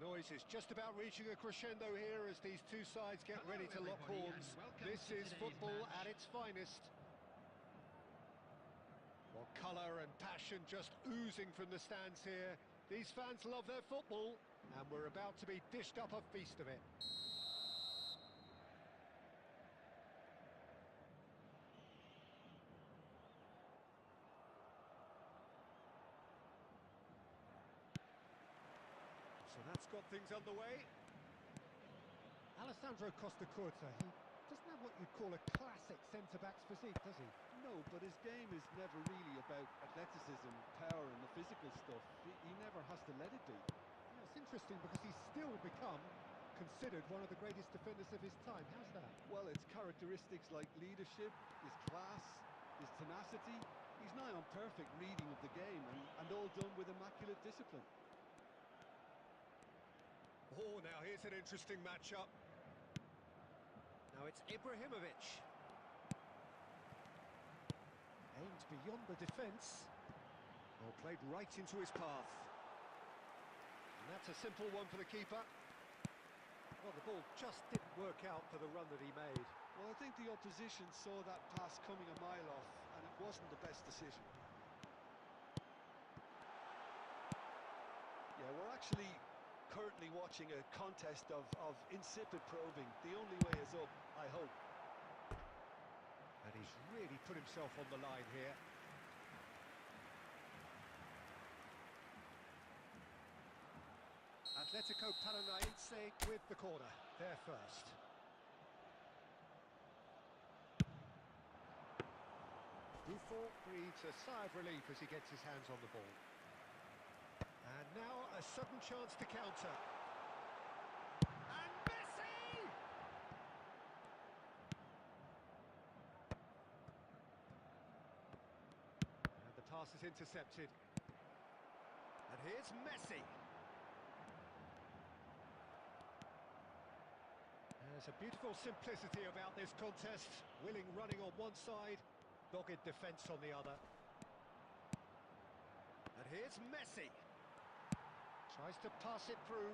noise is just about reaching a crescendo here as these two sides get ready to lock horns. This is football at its finest. Well, colour and passion just oozing from the stands here. These fans love their football, and we're about to be dished up a feast of it. So that's got things underway. Alessandro Costacurta, he doesn't have what you'd call a classic centre-back's physique, does he? No, but his game is never really about athleticism, power and the physical stuff. He never has to let it be. Yeah, it's interesting because he's still become considered one of the greatest defenders of his time. How's that? Well, it's characteristics like leadership, his class, his tenacity. He's nigh on perfect reading of the game and all done with immaculate discipline. Oh, now here's an interesting matchup. Now it's Ibrahimovic. Aimed beyond the defence. Well, played right into his path. And that's a simple one for the keeper. Well, the ball just didn't work out for the run that he made. Well, I think the opposition saw that pass coming a mile off, and it wasn't the best decision. Yeah, we're actually currently watching a contest of insipid probing. The only way is up, I hope. And he's really put himself on the line here. Atletico Paranaense with the corner, there first. Buffon breathes a sigh of relief as he gets his hands on the ball. And now a sudden chance to counter. And Messi! And the pass is intercepted. And here's Messi. There's a beautiful simplicity about this contest. Willing running on one side, dogged defence on the other. And here's Messi. Tries to pass it through.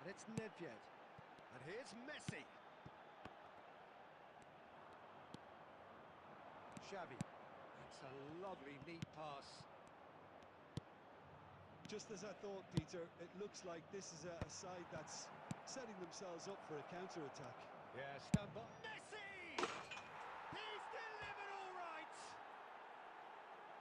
And it's Nedved. And here's Messi. Xavi. That's a lovely, neat pass. Just as I thought, Peter, it looks like this is a side that's setting themselves up for a counter-attack. Yeah, stand by. Messi! He's delivered all right!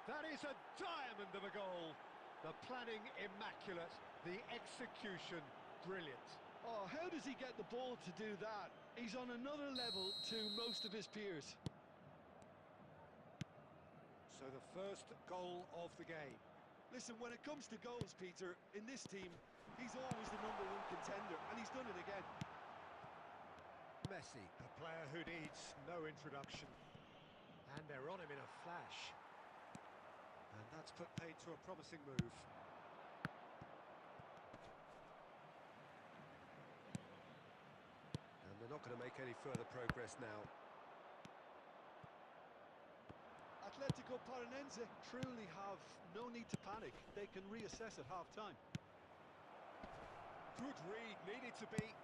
That is a diamond of a goal. The planning immaculate, the execution brilliant. Oh, how does he get the ball to do that? He's on another level to most of his peers. So the first goal of the game. Listen, when it comes to goals, Peter, in this team, he's always the #1 contender, and he's done it again. Messi, a player who needs no introduction. And they're on him in a flash. And that's put paid to a promising move. And they're not going to make any further progress now. Atletico Paranaense truly have no need to panic. They can reassess at half-time. Good read, needed to be.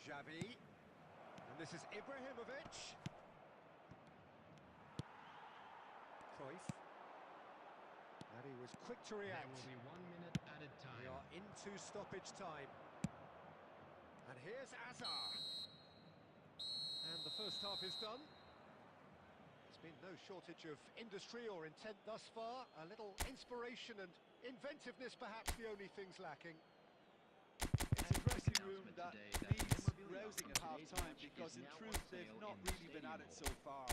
Xavi. And this is Ibrahimovic. Cruyff. And he was quick to react. There will be 1 minute added time. We are into stoppage time. And here's Azar. And the first half is done. There's been no shortage of industry or intent thus far. A little inspiration and inventiveness, perhaps the only things lacking. It's a dressing room that needs rousing at half-time because in truth they've not really been at it so far.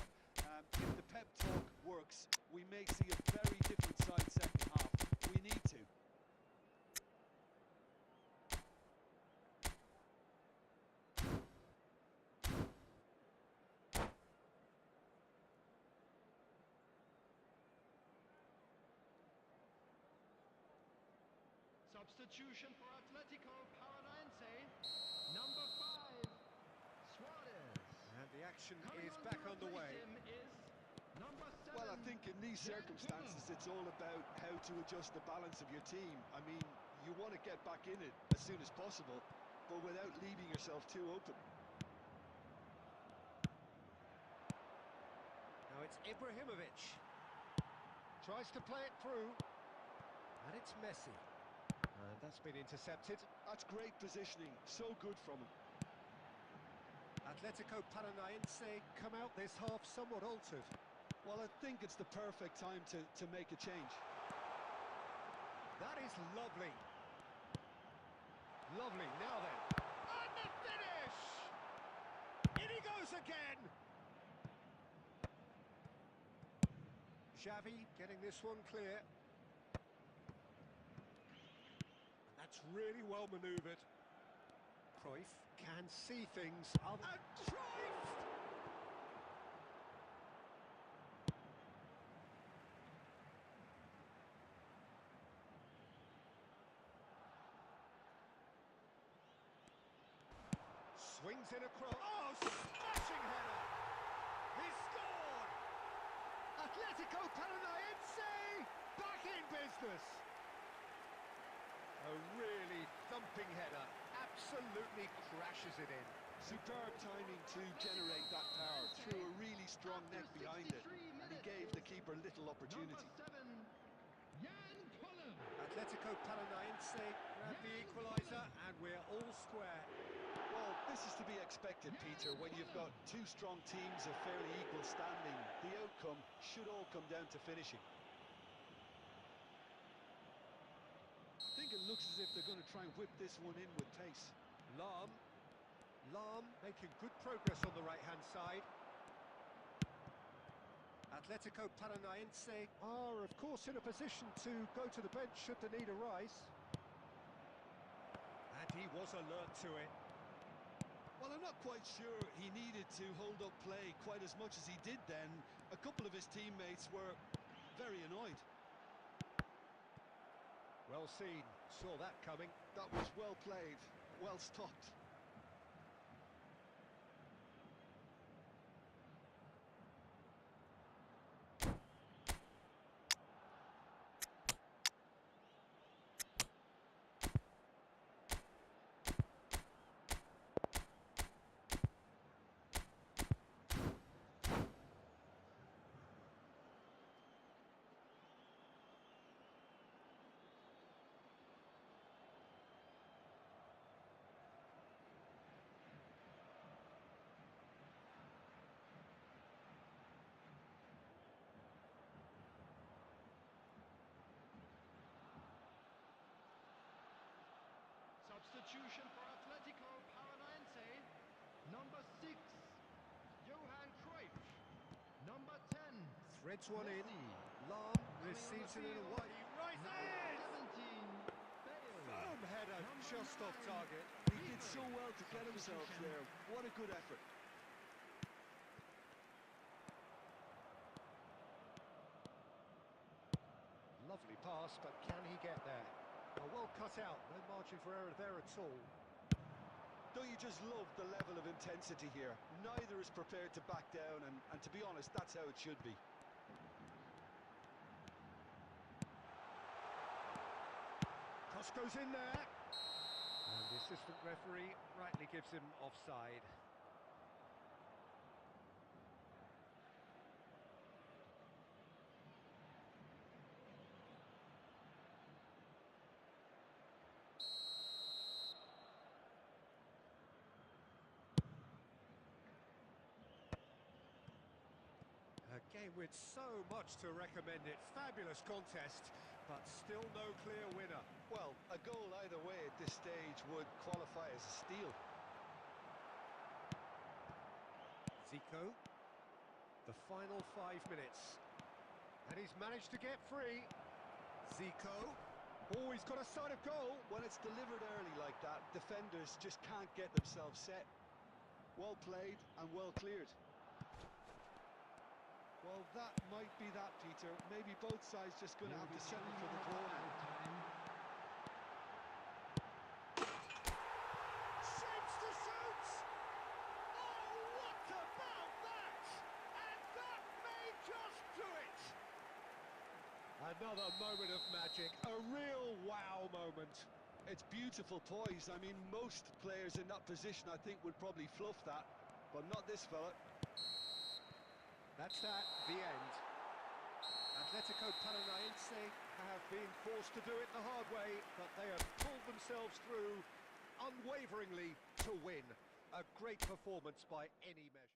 If the pep talk works, we may see a very different side second half. We need to. Substitution for Atletico Paranaense. Number 5, Suarez. And the action Coming is on back to underway. replace him is number 7. Well, I think it needs these circumstances, it's all about how to adjust the balance of your team. I mean, you want to get back in it as soon as possible, but without leaving yourself too open. Now it's Ibrahimovic. Tries to play it through. And it's Messi. And that's been intercepted. That's great positioning, so good from him. Atletico Paranaense come out this half somewhat altered. Well, I think it's the perfect time to make a change. That is lovely. Lovely, now then. And the finish! In he goes again! Xavi getting this one clear. And that's really well manoeuvred. Cruyff can see things. And Cruyff! Swings in across. Oh, smashing header! He scored! Atletico Paranaense back in business. A really thumping header, absolutely crashes it in. Superb timing to generate that power, threw a really strong neck behind it, and he gave the keeper little opportunity. Atletico Paranaense grab the equaliser, and we're all square. Well, this is to be expected, Peter. When you've got two strong teams of fairly equal standing, the outcome should all come down to finishing. I think it looks as if they're going to try and whip this one in with pace. Lam making good progress on the right-hand side. Atletico Paranaense are, of course, in a position to go to the bench should the need arise. And he was alert to it. Well, I'm not quite sure he needed to hold up play quite as much as he did then. A couple of his teammates were very annoyed. Well seen, saw that coming. That was well played, well stopped. Substitution for Atletico Paranaense. Number 6, Johan Cruyff. Number 10, Threads one in. Messi. Lam receives it in a way. He rises! Number 17, Bale. Boom header, just off target. He did so well to get himself there. What a good effort. Lovely pass, but can he get there? Well cut out, no margin for error there at all. Don't you just love the level of intensity here? Neither is prepared to back down, and to be honest, that's how it should be. Cross goes in there. And the assistant referee rightly gives him offside. A game with so much to recommend it. Fabulous contest, but still no clear winner. Well, a goal either way at this stage would qualify as a steal. Zico, the final 5 minutes. And he's managed to get free. Zico, oh, he's got a sight of goal. When it's delivered early like that, defenders just can't get themselves set. Well played and well cleared. Well, that might be that, Peter. Maybe both sides just going to have to settle for the draw now. Shapes to shoot! Oh, what about that? And that may just do it! Another moment of magic, a real wow moment. It's beautiful poise. I mean, most players in that position, I think, would probably fluff that, but not this fella. That's that, the end. Atletico Paranaense have been forced to do it the hard way, but they have pulled themselves through unwaveringly to win. A great performance by any measure.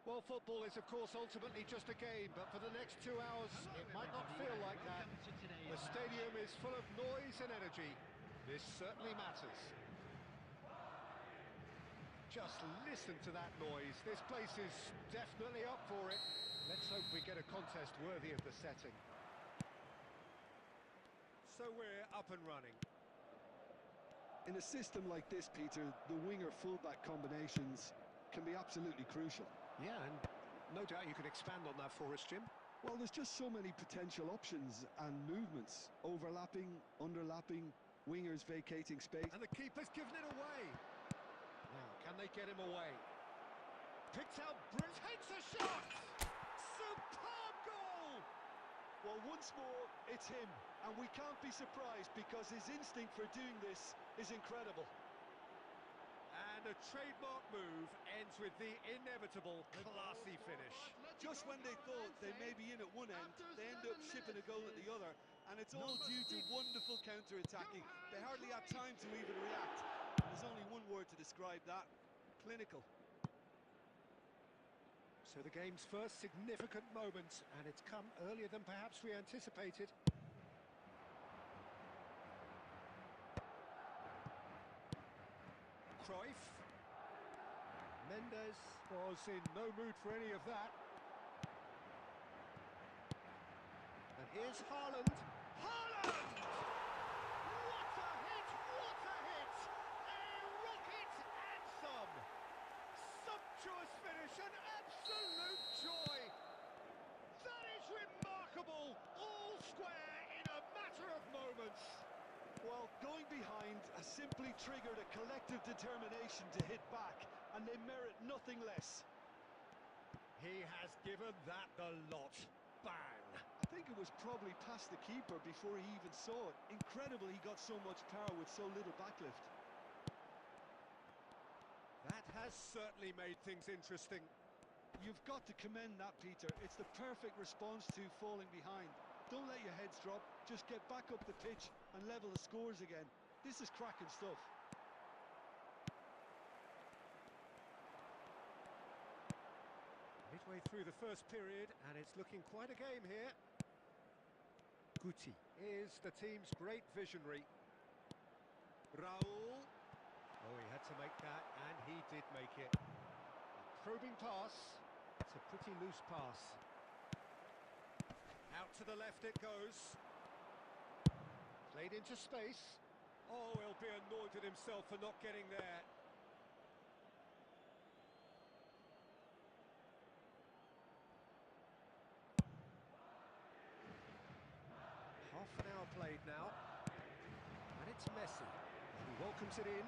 Well, football is, of course, ultimately just a game, but for the next 2 hours, it might not feel like that. The stadium is full of noise and energy. This certainly matters. Just listen to that noise. This place is definitely up for it. Let's hope we get a contest worthy of the setting. So we're up and running. In a system like this, Peter, the winger-fullback combinations can be absolutely crucial. Yeah, and no doubt you can expand on that for us, Jim. Well, there's just so many potential options and movements. Overlapping, underlapping, wingers vacating space. And the keeper's given it away. Now, can they get him away? Picked out, takes a shot! Superb goal! Well, once more, it's him. And we can't be surprised because his instinct for doing this is incredible. And a trademark move ends with the inevitable classy finish. Just when they thought they may be in at one end, they end up shipping a goal at the other, and it's all due to wonderful counter-attacking. They hardly had time to even react. And there's only one word to describe that: clinical. So the game's first significant moment, and it's come earlier than perhaps we anticipated. Cruyff. Mendes was in no mood for any of that. And here's Haaland. Haaland! What a hit! What a hit! A rocket and some! Sumptuous finish, an absolute joy! That is remarkable! All square in a matter of moments! Well, going behind has simply triggered a collective determination to hit back, and they merit nothing less. He has given that the lot. Bang! I think it was probably past the keeper before he even saw it. Incredible he got so much power with so little backlift. That has certainly made things interesting. You've got to commend that, Peter. It's the perfect response to falling behind. Don't let your heads drop, just get back up the pitch and level the scores again. This is cracking stuff. Midway through the first period, and it's looking quite a game here. Guti is the team's great visionary. Raul. Oh, he had to make that, and he did make it. A probing pass. It's a pretty loose pass. Out to the left it goes. Played into space. Oh, he'll be annoyed at himself for not getting there. Half an hour played now. And it's Messi. He welcomes it in.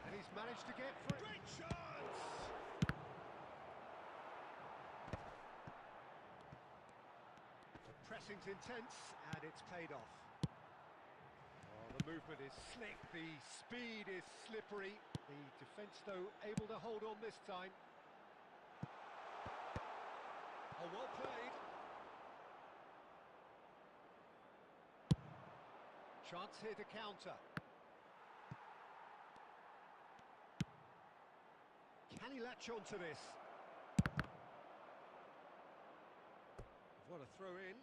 And he's managed to get free. Great chance! The pressing's intense, and it's paid off. Oh, the movement is slick, the speed is slippery. The defence, though, able to hold on this time. Oh, well played. Chance here to counter. Can he latch on to this? What a throw in.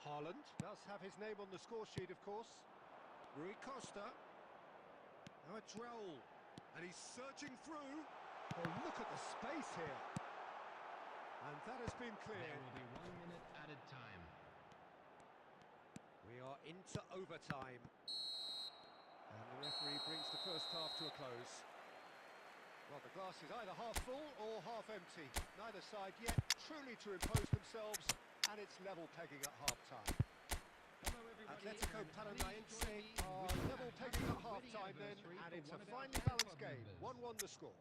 Haaland does have his name on the score sheet, of course. Rui Costa. Now it's Raul. And he's searching through. Oh, look at the space here. And that has been cleared. There will be 1 minute added time. We are into overtime. And the referee brings the first half to a close. Well, the glass is either half full or half empty. Neither side yet truly to impose themselves, and it's level pegging at half-time. Hello everybody. Atletico and Paranaense please join me are with level a pegging at happy half-time wedding then, anniversary and for it's one a of our finely fan balanced club game. members. 1-1 the score.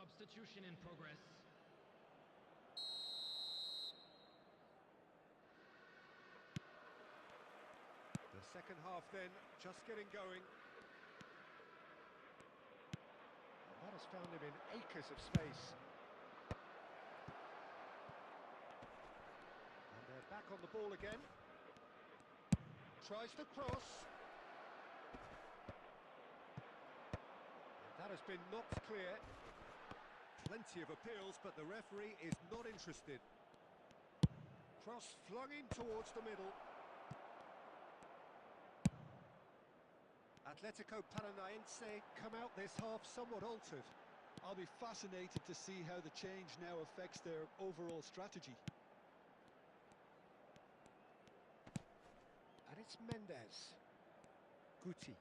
Substitution in progress. The second half then, just getting going. And that has found him in acres of space. And they're back on the ball again. Tries to cross. And that has been knocked clear. Plenty of appeals, but the referee is not interested. Cross flung in towards the middle. Atletico Paranaense come out this half somewhat altered. I'll be fascinated to see how the change now affects their overall strategy. And it's Mendes. Guti.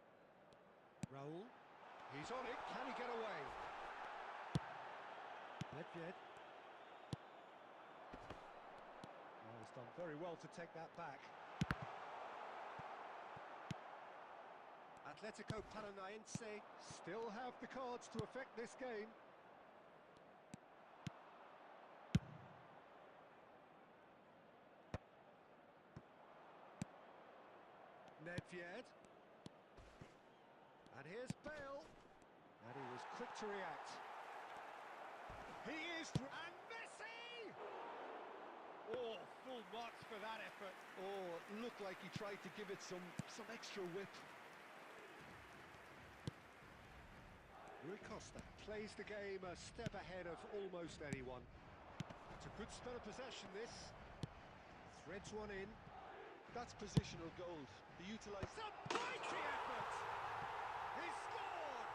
Raul. He's on it. Can he get away? Nedved. Oh, he's done very well to take that back. Atletico Paranaense still have the cards to affect this game. Nedved. And here's Bale. And he was quick to react. He is... And Messi! Oh, full marks for that effort. Oh, it looked like he tried to give it some extra whip. Rui Costa plays the game a step ahead of almost anyone. It's a good spell of possession, this. Threads one in. That's positional gold. The utilise... It's a mighty effort! He scored!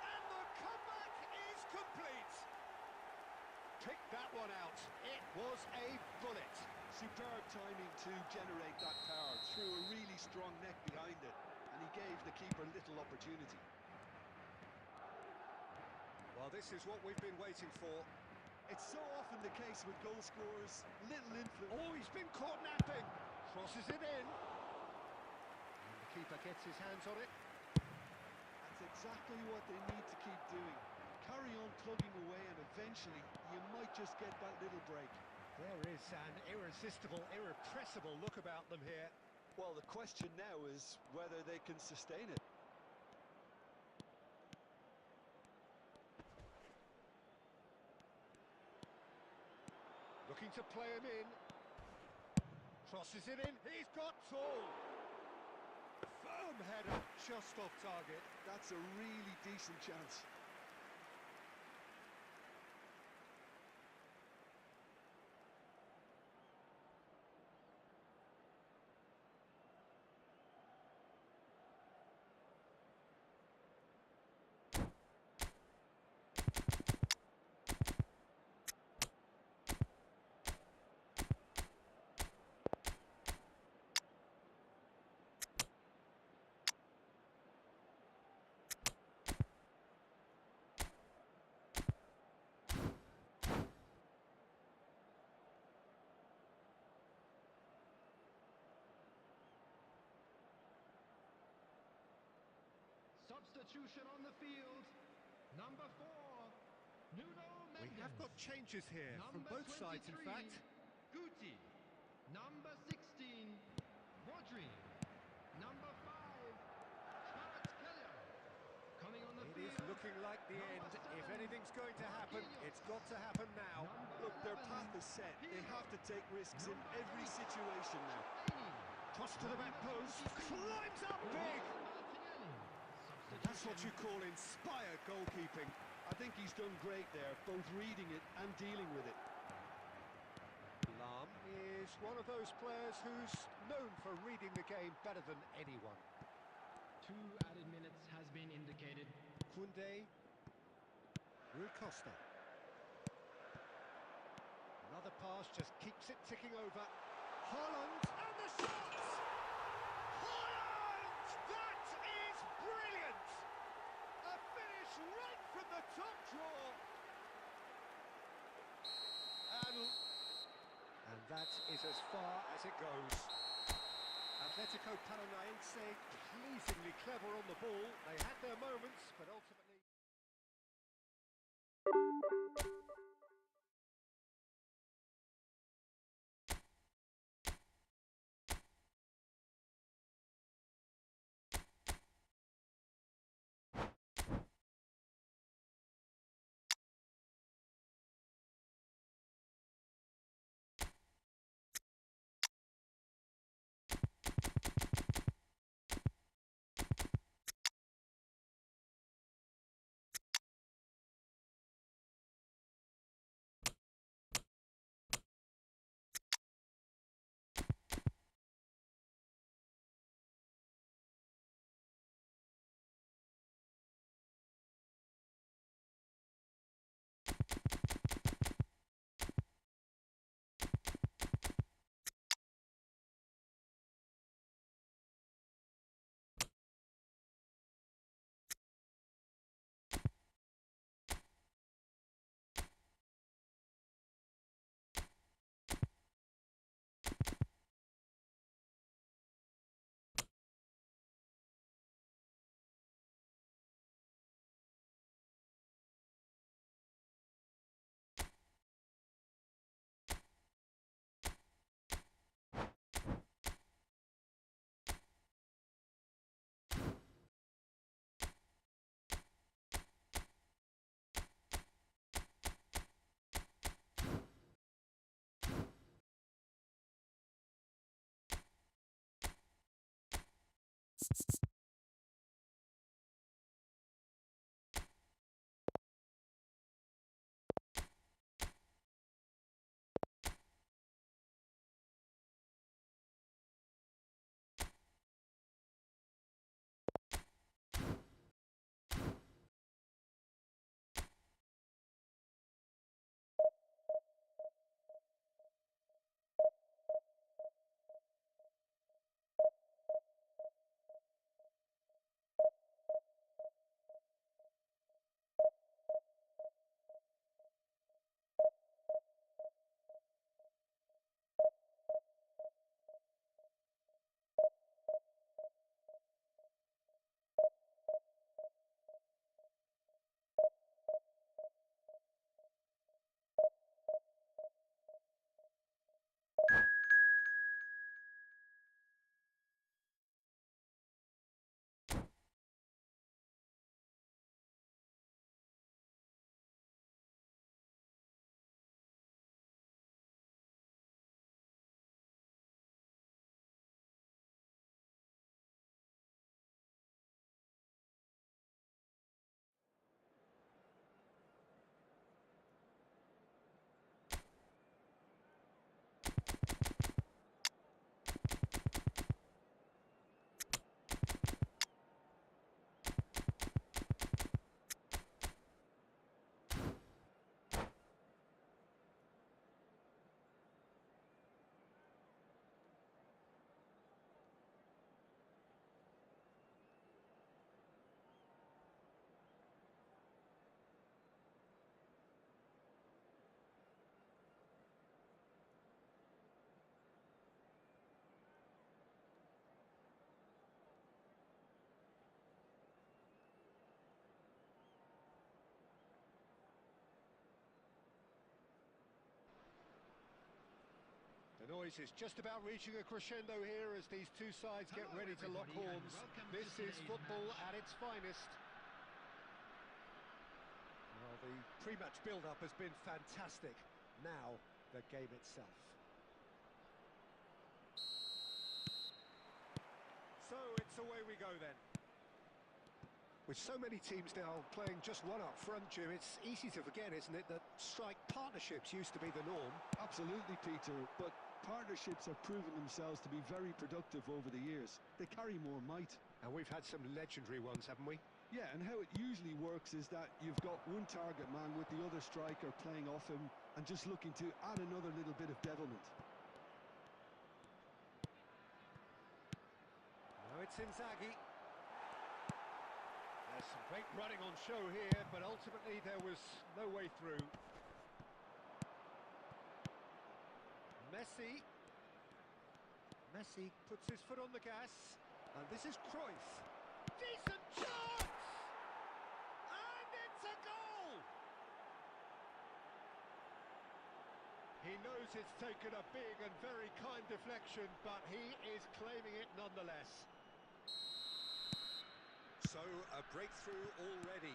And the comeback is complete! Pick that one out. It was a bullet. Superb timing to generate that power, threw a really strong neck behind it, and he gave the keeper little opportunity. Well, this is what we've been waiting for. It's so often the case with goal scorers, little influence. Oh, he's been caught napping. Crosses it in. And the keeper gets his hands on it. That's exactly what they need to keep doing. Carry on plugging away, and eventually you might just get that little break. There is an irresistible, irrepressible look about them here. Well, the question now is whether they can sustain it. Looking to play him in. Crosses it in. He's got tall. Firm header, just off target. That's a really decent chance. Substitution on the field. Number 4, Nuno We Mendes. have got changes here from Number both sides, in 23, fact. Guti. Number 16, Rodri. Number 5, Kvaratskhelia. Coming on the It field. is looking like the Number end. If 7, anything's going to happen, Marquinhos. it's got to happen now. Number Look, their 11, path is set. They Pirlo. have to take risks in Number every 8, situation now. Tchouaméni. Cross to the back Number post. 23, Climbs up big. Martinelli. That's what you call inspired goalkeeping. I think he's done great there, both reading it and dealing with it. Lahm is one of those players who's known for reading the game better than anyone. 2 added minutes has been indicated. Koundé. Rui Costa. Another pass just keeps it ticking over. Holland and the shots! Holland! That is brilliant! A finish right from the top draw. And that is as far as it goes. Atletico Paranaense pleasingly clever on the ball. They had their moments, but ultimately... The noise is just about reaching a crescendo here as these two sides get ready to lock horns. This is football at its finest. Well, the pre-match build-up has been fantastic. Now, the game itself. So, it's away we go then. With so many teams now playing just one up front, Jim, it's easy to forget, isn't it, that strike partnerships used to be the norm. Absolutely, Peter, but partnerships have proven themselves to be very productive over the years. They carry more might. And we've had some legendary ones, haven't we? Yeah, and how it usually works is that you've got one target man with the other striker playing off him and just looking to add another little bit of devilment. Now it's Inzaghi. There's some great running on show here, but ultimately there was no way through. Messi puts his foot on the gas, and this is Cruyff. Decent chance! And it's a goal! He knows it's taken a big and very kind deflection, but he is claiming it nonetheless. So, a breakthrough already.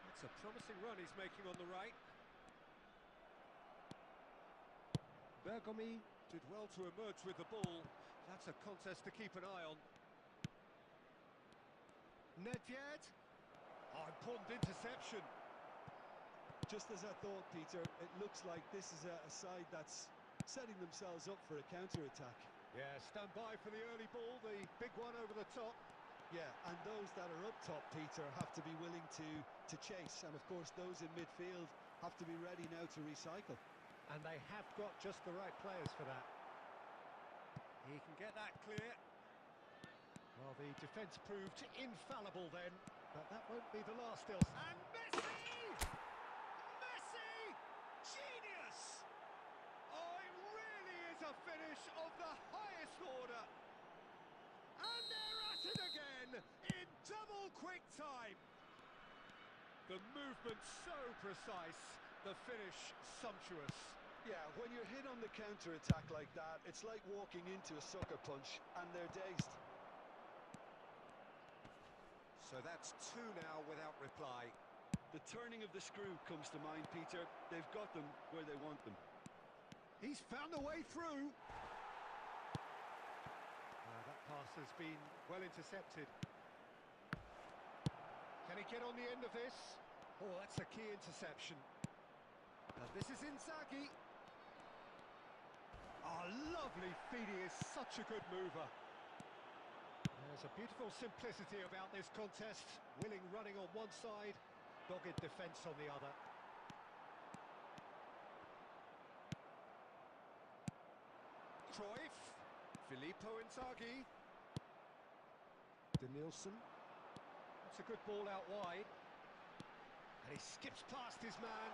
That's a promising run he's making on the right. Bergomi did well to emerge with the ball. That's a contest to keep an eye on. Nedved. Oh, important interception. Just as I thought, Peter, it looks like this is a side that's setting themselves up for a counter-attack. Yeah, stand by for the early ball, the big one over the top. Yeah, and those that are up top, Peter, have to be willing to chase. And, of course, those in midfield have to be ready now to recycle. And they have got just the right players for that. He can get that clear. Well, the defence proved infallible then, but that won't be the last still. And Messi! Messi! Genius! Oh, it really is a finish of the highest order. And they're at it again in double quick time. The movement so precise, the finish sumptuous. Yeah, when you're hit on the counter-attack like that, it's like walking into a sucker punch, and they're dazed. So that's two now without reply. The turning of the screw comes to mind, Peter. They've got them where they want them. He's found a way through. That pass has been well intercepted. Can he get on the end of this? Oh, that's a key interception. And this is Inzaghi. Oh, lovely feed. He is such a good mover. There's a beautiful simplicity about this contest. Willing running on one side, dogged defence on the other. Cruyff. Filippo Inzaghi. Denilson. That's a good ball out wide. And he skips past his man.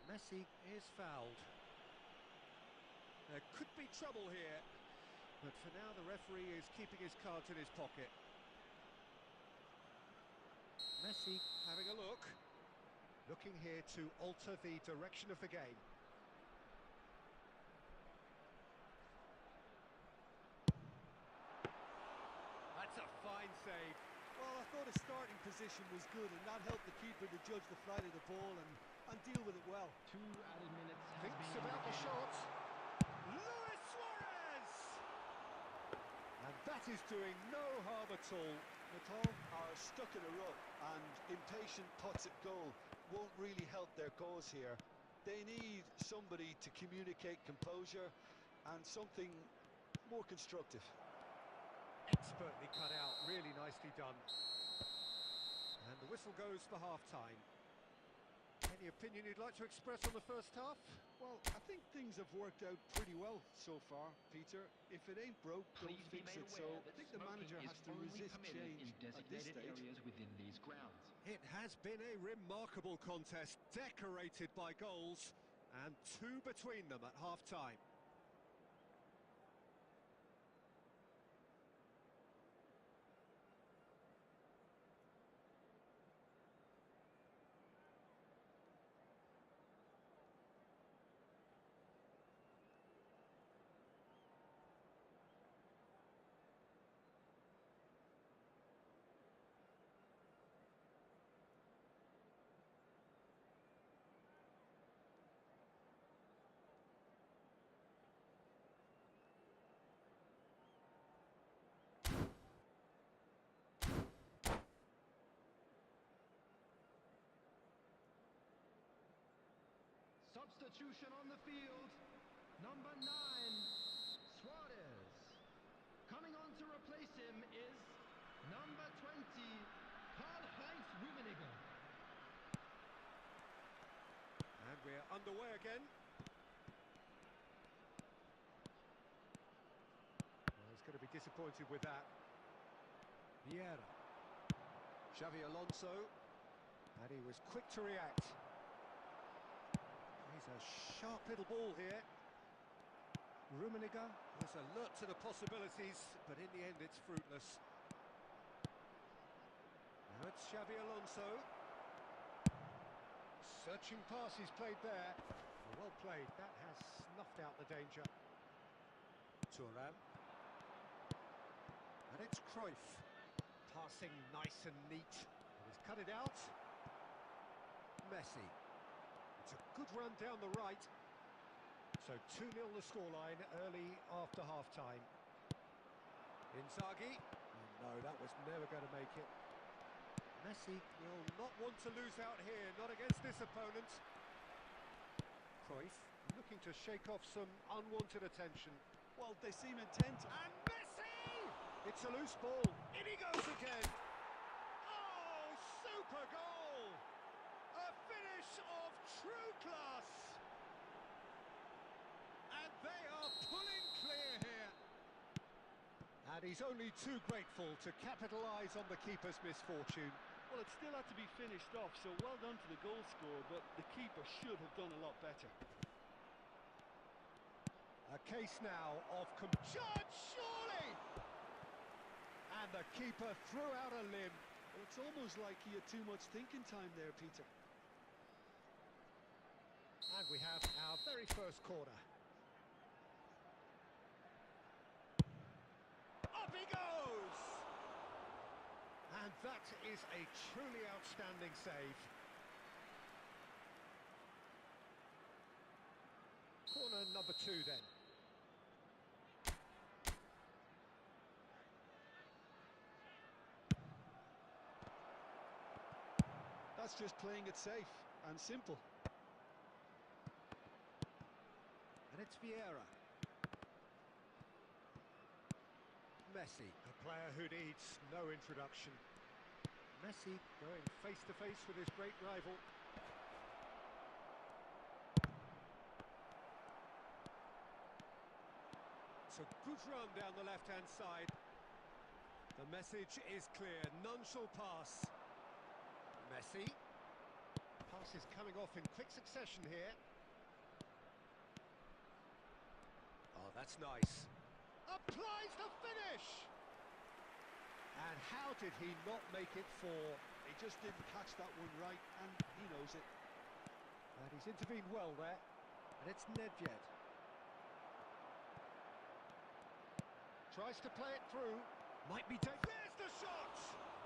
Messi is fouled. There could be trouble here, but for now the referee is keeping his cards in his pocket. Messi having a look. Looking here to alter the direction of the game. That's a fine save. Well, I thought his starting position was good, and that helped the keeper to judge the flight of the ball and deal with it well. 2 added minutes has Thinks been about the indicated. shot. Luis Suarez! And that is doing no harm at all. Natal are stuck in a rut, and impatient putts at goal won't really help their cause here. They need somebody to communicate composure and something more constructive. Expertly cut out, really nicely done. And the whistle goes for half-time. Any opinion you'd like to express on the first half? Well, I think things have worked out pretty well so far, Peter. If it ain't broke, don't Please be fix made it. aware So I that think the manager smoking has is to only resist permitted change in at this designated stage. areas within these grounds. It has been a remarkable contest, decorated by goals, and two between them at half-time. Substitution on the field. Number 9, Suarez. Coming on to replace him is number 20, Karl-Heinz Rummenigge. And we're underway again. Well, he's going to be disappointed with that. Vieira. Xavi Alonso. And he was quick to react. He's a sharp little ball here. Rummenigge is alert to the possibilities, but in the end it's fruitless. Now it's Xavi Alonso. Searching pass he's played there. Well played, that has snuffed out the danger. Thuram. And it's Cruyff. Passing nice and neat. And he's cut it out. Messi. It's a good run down the right. So 2-0 the scoreline early after half-time. Inzaghi. Oh, no, that was never going to make it. Messi will not want to lose out here, not against this opponent. Cruyff looking to shake off some unwanted attention. Well, they seem intent. And Messi! It's a loose ball. In he goes again. Oh, super goal! A finish of true class. And they are pulling clear here. And he's only too grateful to capitalise on the keeper's misfortune. Well, it still had to be finished off, so well done to the goal scorer, but the keeper should have done a lot better. A case now of Judge, surely! And the keeper threw out a limb. Well, it's almost like he had too much thinking time there, Peter. And we have our very first corner. Up he goes! And that is a truly outstanding save. Corner number 2 then. That's just playing it safe and simple. And it's Vieira. Messi, a player who needs no introduction. Messi going face to face with his great rival. It's a good run down the left-hand side. The message is clear, none shall pass. Messi. Pass is coming off in quick succession here. Oh, that's nice. Applies the finish! And how did he not make it 4? He just didn't catch that one right, and he knows it. And he's intervened well there. And it's Nedved. Tries to play it through. Might be taken. There's the shot!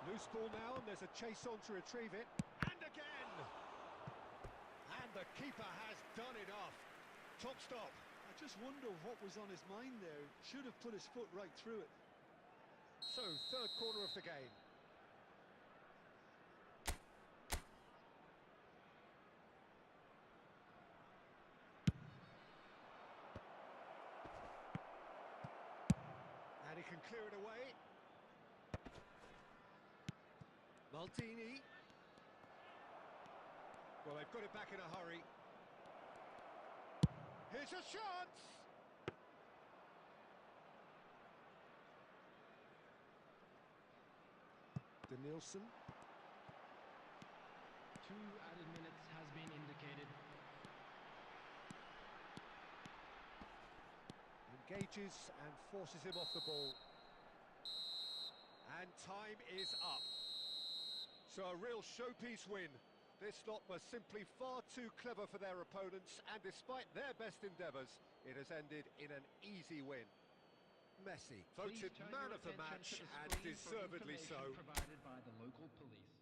Loose ball now, and there's a chase on to retrieve it. And again! And the keeper has done enough. Top stop. I just wonder what was on his mind there. Should have put his foot right through it. So, third corner of the game. And he can clear it away. Maldini. Well, they've got it back in a hurry. Here's a chance! Nielsen. 2 added minutes has been indicated. Engages and forces him off the ball. And time is up. So a real showpiece win. This lot was simply far too clever for their opponents, and despite their best endeavours, it has ended in an easy win. Messi, voted man of the match, and deservedly so. Provided by the local police.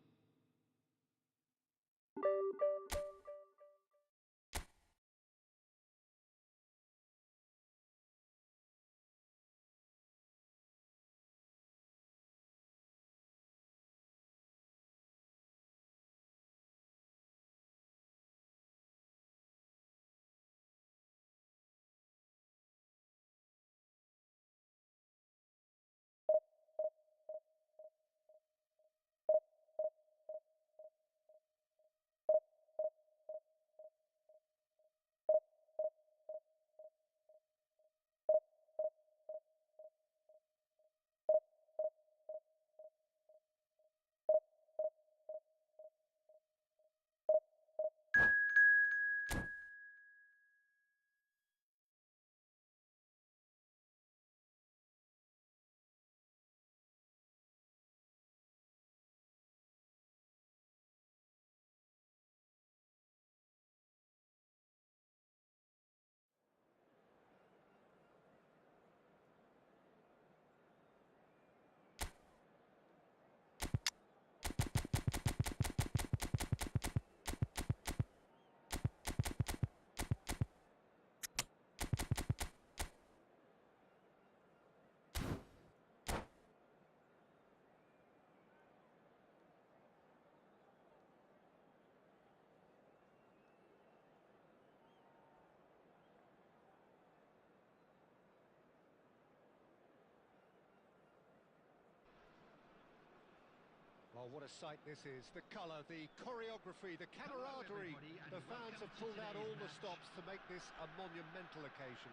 Well, what a sight this is. The colour, the choreography, the camaraderie. everybody, and The fans welcome have to pulled out today's all the match. stops to make this a monumental occasion.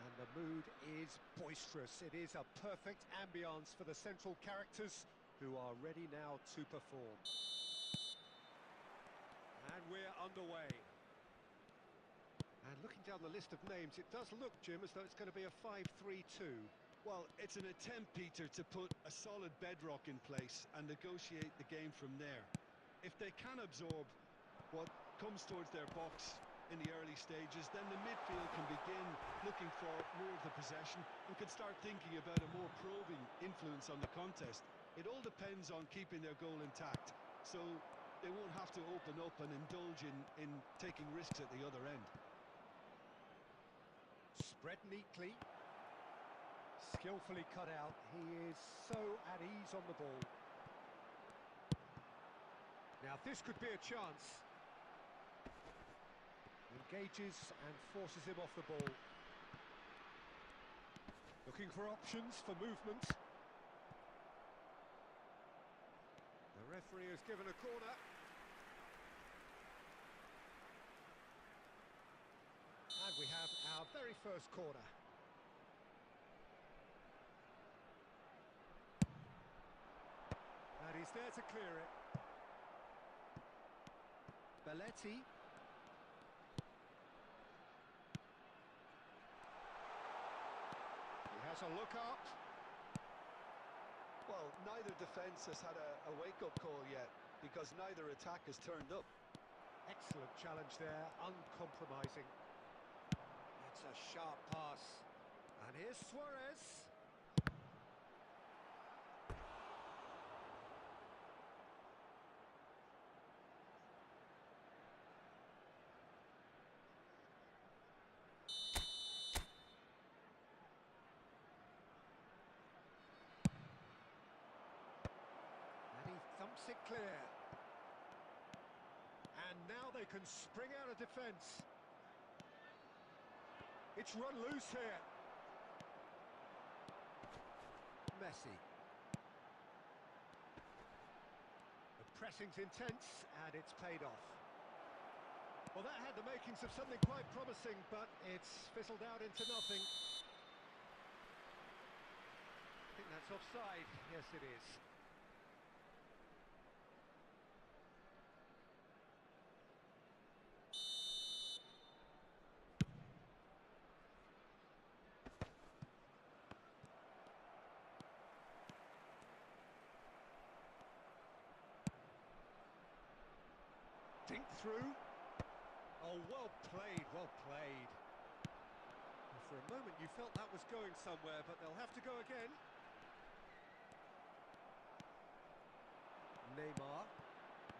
And the mood is boisterous. It is a perfect ambience for the central characters who are ready now to perform. And we're underway. And looking down the list of names, it does look, Jim, as though it's going to be a 5-3-2. Well, it's an attempt, Peter, to put a solid bedrock in place and negotiate the game from there. If they can absorb what comes towards their box in the early stages, then the midfield can begin looking for more of the possession and can start thinking about a more probing influence on the contest. It all depends on keeping their goal intact, so they won't have to open up and indulge in taking risks at the other end. Spread neatly. Skillfully cut out. He is so at ease on the ball. Now this could be a chance. Engages and forces him off the ball. Looking for options for movement. The referee has given a corner. And we have our very first corner. And he's there to clear it. Belletti. He has a look up. Well, neither defence has had a wake-up call yet, because neither attack has turned up. Excellent challenge there, uncompromising. It's a sharp pass. And here's Suarez. And he thumps it clear. And now they can spring out of defence. It's run loose here. Messi. The pressing's intense and it's paid off. Well, that had the makings of something quite promising, but it's fizzled out into nothing. I think that's offside. Yes, it is. Dink through. Oh, well played, well played. Well, for a moment you felt that was going somewhere, but they'll have to go again. Neymar.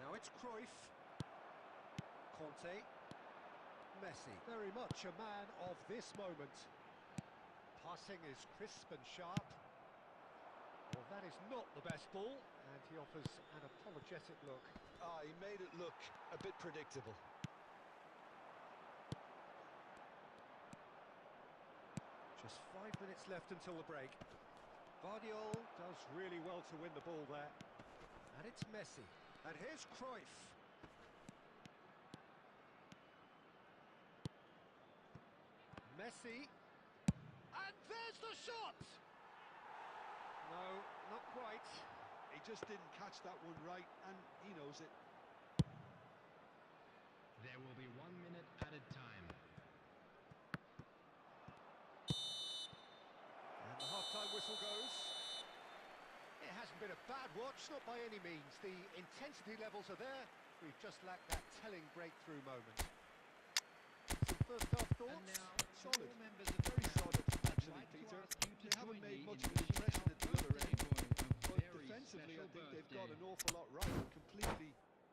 Now it's Cruyff. Conte. Messi. Very much a man of this moment. Passing is crisp and sharp. Well, that is not the best ball, and he offers an apologetic look. Ah, he made it look a bit predictable. Just 5 minutes left until the break. Guardiola does really well to win the ball there. And it's Messi. And here's Cruyff. Messi. And there's the shot! No, not quite. He just didn't catch that one right, and he knows it. There will be 1 minute added time. And the half-time whistle goes. It hasn't been a bad watch, not by any means. The intensity levels are there. We've just lacked that telling breakthrough moment. Some first-half And thoughts? now, Solid. all members of the Very crowd, solid, I'd actually, like to Peter. ask you to They haven't join made me much in of an wishing impression our at the other birthday end. boy a But very defensively, I special think they've got birthday. an awful lot right, completely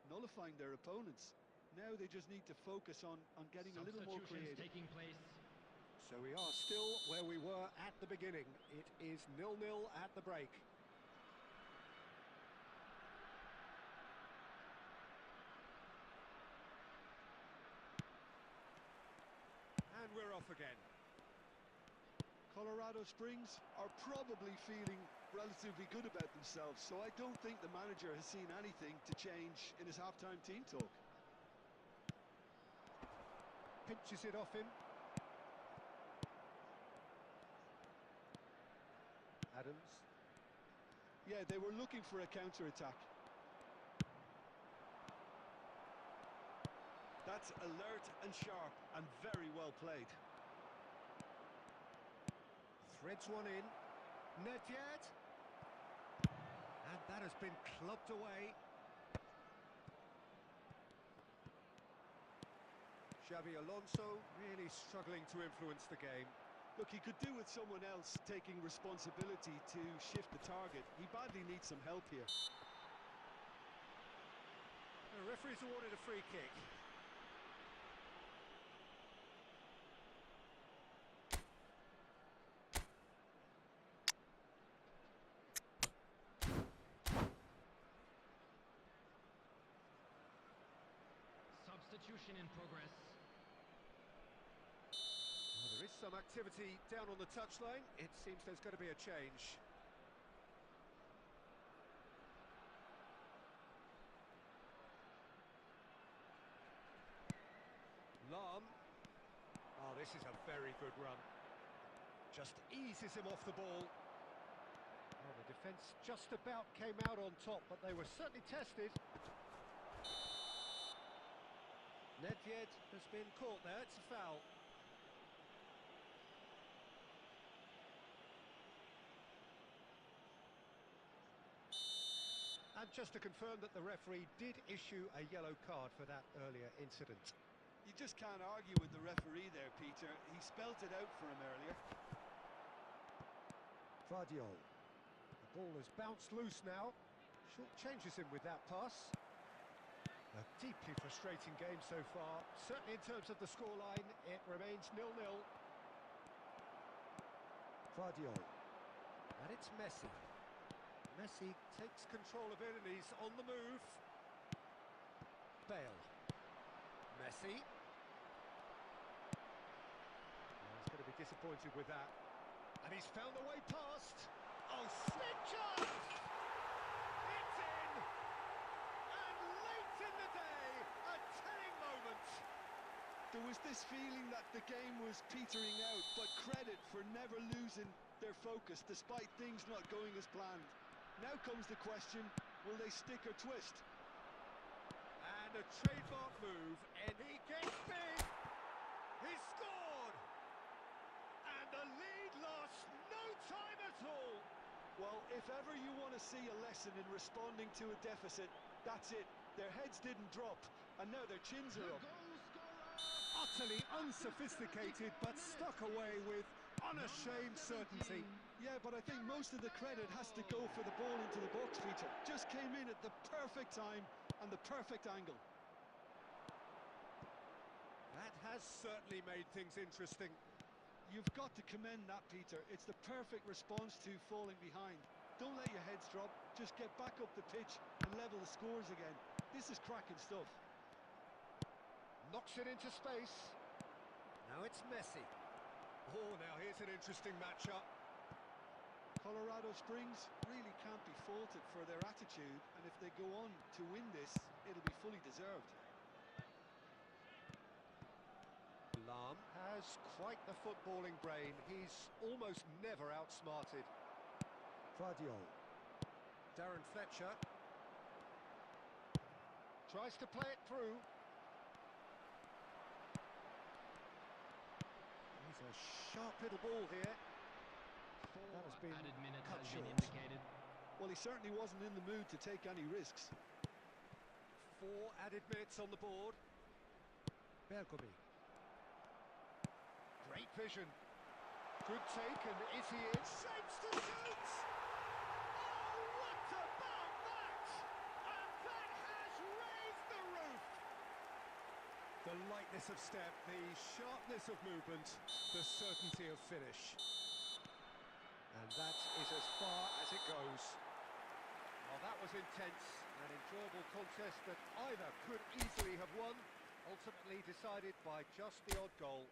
nullifying their opponents. Now they just need to focus on getting a little more Substitutions creative. taking place. So we are still where we were at the beginning. It is 0-0 at the break. And we're off again. Colorado Springs are probably feeling relatively good about themselves, so I don't think the manager has seen anything to change in his half-time team talk. Pinches it off him. Adams. Yeah, they were looking for a counter-attack. That's alert and sharp and very well played. Threads one in. Nedved. And that has been clubbed away. Xabi Alonso really struggling to influence the game. Look, he could do with someone else taking responsibility to shift the target. He badly needs some help here. The referee's awarded a free kick. Substitution in progress. Well, there is some activity down on the touchline. It seems there's going to be a change. Lam. Oh, this is a very good run. Just eases him off the ball. Well, the defence just about came out on top, but they were certainly tested. Nedved has been caught there, it's a foul. And just to confirm that the referee did issue a yellow card for that earlier incident. You just can't argue with the referee there, Peter. He spelt it out for him earlier. Vardiol. The ball has bounced loose now. Short changes him with that pass. A deeply frustrating game so far. Certainly in terms of the scoreline, it remains 0-0. Vardiol. And it's Messi. Messi takes control of it and he's on the move. Bale. Messi. Well, he's going to be disappointed with that. And he's found the way past. Oh, big chance! It's in! And late in the day, a telling moment. There was this feeling that the game was petering out, but credit for never losing their focus despite things not going as planned. Now comes the question, will they stick or twist? And a trademark move, and he gets big! He scored! And the lead lost no time at all! Well, if ever you want to see a lesson in responding to a deficit, that's it. Their heads didn't drop, and now their chins are up. Utterly unsophisticated, but stuck away with unashamed certainty. Yeah, but I think most of the credit has to go for the ball into the box, Peter. Just came in at the perfect time and the perfect angle. That has certainly made things interesting. You've got to commend that, Peter. It's the perfect response to falling behind. Don't let your heads drop. Just get back up the pitch and level the scores again. This is cracking stuff. Knocks it into space. Now it's Messi. Oh, now here's an interesting matchup. Colorado Springs really can't be faulted for their attitude, and if they go on to win this, it'll be fully deserved. Lam has quite the footballing brain. He's almost never outsmarted. Vardiol. Darren Fletcher. Tries to play it through. He's a sharp little ball here. That has been added minute cut has short. been indicated. Well, he certainly wasn't in the mood to take any risks. 4 added minutes on the board. Bergomi. Great vision. Good take, and is he in? Shapes to shoot! Oh, what about that? And that has raised the roof! The lightness of step, the sharpness of movement, the certainty of finish. And that is as far as it goes. Well, that was intense, an enjoyable contest that either could easily have won, ultimately decided by just the odd goal.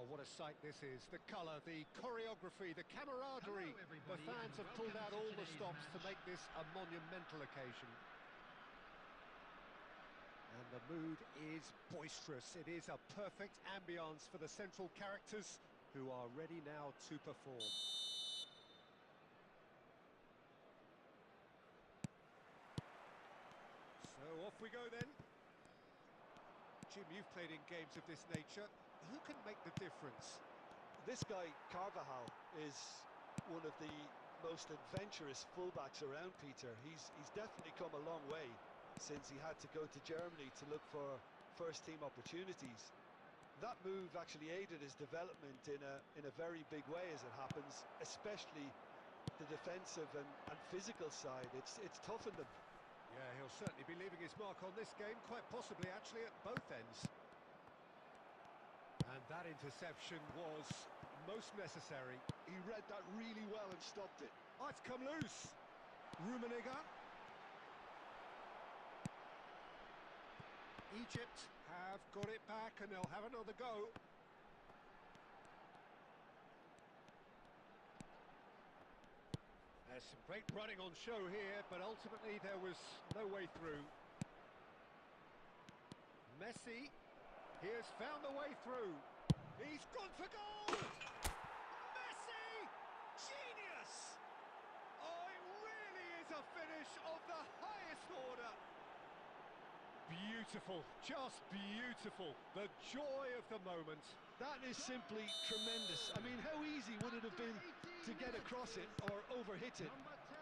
what a sight this is. The colour, the choreography, the camaraderie. Hello, The everybody, fans and have pulled welcome out to all the today's stops to match. make this a monumental occasion. And the mood is boisterous. It is a perfect ambience for the central characters who are ready now to perform. So off we go then. Jim, you've played in games of this nature. Who can make the difference? This guy, Carvajal, is one of the most adventurous fullbacks around, Peter. He's definitely come a long way since he had to go to Germany to look for first-team opportunities. That move actually aided his development in a very big way, as it happens, especially the defensive and physical side. It's toughened him. Yeah, he'll certainly be leaving his mark on this game, quite possibly actually at both ends. And that interception was most necessary. He read that really well and stopped it. Oh, it's come loose. Rummenigge. Egypt have got it back and they'll have another go. There's some great running on show here, but ultimately there was no way through. Messi, he has found the way through. He's gone for goal! Messi! Genius! Oh, it really is a finish of the highest order. Beautiful, just beautiful. The joy of the moment. That is simply tremendous. I mean, how easy would it have been to get across it or overhit it?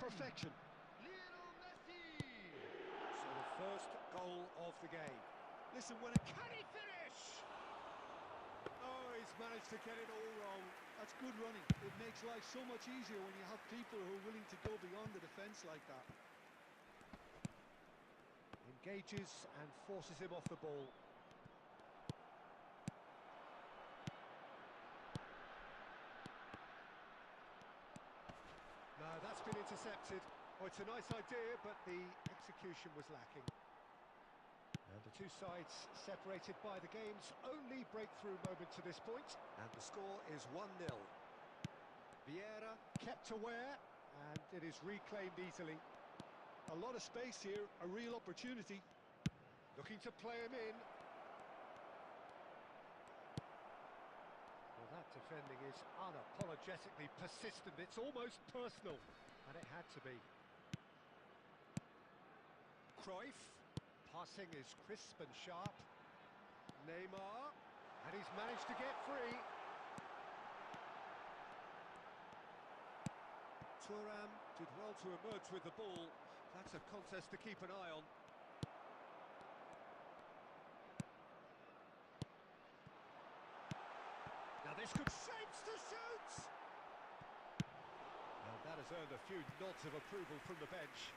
Perfection. Lionel Messi! So the first goal of the game. Listen, when Can he finish? Oh, he's managed to get it all wrong. that's good running. It makes life so much easier when you have people who are willing to go beyond the defence like that. Engages and forces him off the ball. No, that's been intercepted. Oh, it's a nice idea, but the execution was lacking. And the two sides separated by the game's only breakthrough moment to this point. And the score is 1-0. Vieira kept aware, and it is reclaimed easily. A lot of space here, a real opportunity. Looking to play him in. Well, that defending is unapologetically persistent. It's almost personal, and it had to be. Cruyff, passing is crisp and sharp. Neymar, and he's managed to get free. Thuram did well to emerge with the ball. That's a contest to keep an eye on. Now this could shapes to shoot! And that has earned a few nods of approval from the bench.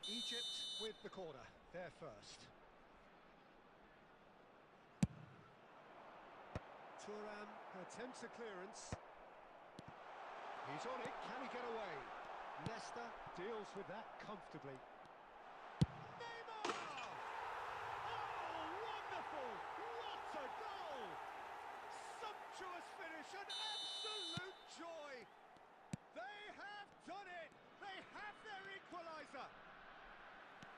Egypt with the corner, they're first. Thuram attempts a clearance. He's on it, can he get away? Nesta deals with that comfortably. Neymar! Oh, wonderful! What a goal! Sumptuous finish, an absolute joy! They have done it! They have their equaliser!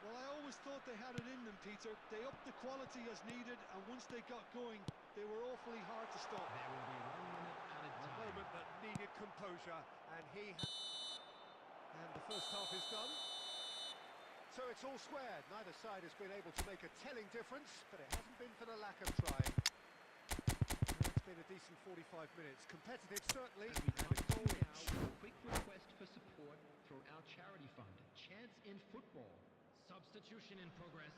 Well, I always thought they had it in them, Peter. They upped the quality as needed, and once they got going, they were awfully hard to stop. There will be 1 minute added A time. moment that needed composure, and and the first half is done. So it's all squared. Neither side has been able to make a telling difference, but it hasn't been for the lack of trying. And it's been a decent 45 minutes. Competitive, certainly, And we and a come goal now each. with a quick request for support through our charity fund, Chance in Football. Substitution in progress.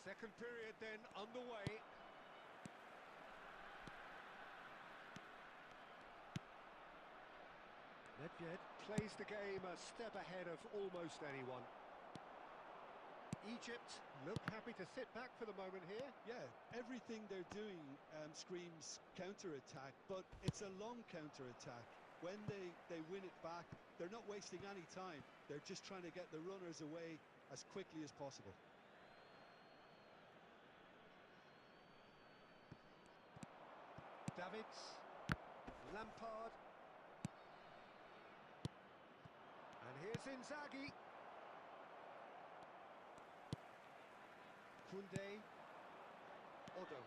Second period then underway. Nedved plays the game a step ahead of almost anyone. Egypt look happy to sit back for the moment here. Yeah, everything they're doing screams counter-attack, but it's a long counter-attack. when they win it back, they're not wasting any time. They're just trying to get the runners away as quickly as possible. Davids, Lampard, and here's Inzaghi. Koundé, Odo,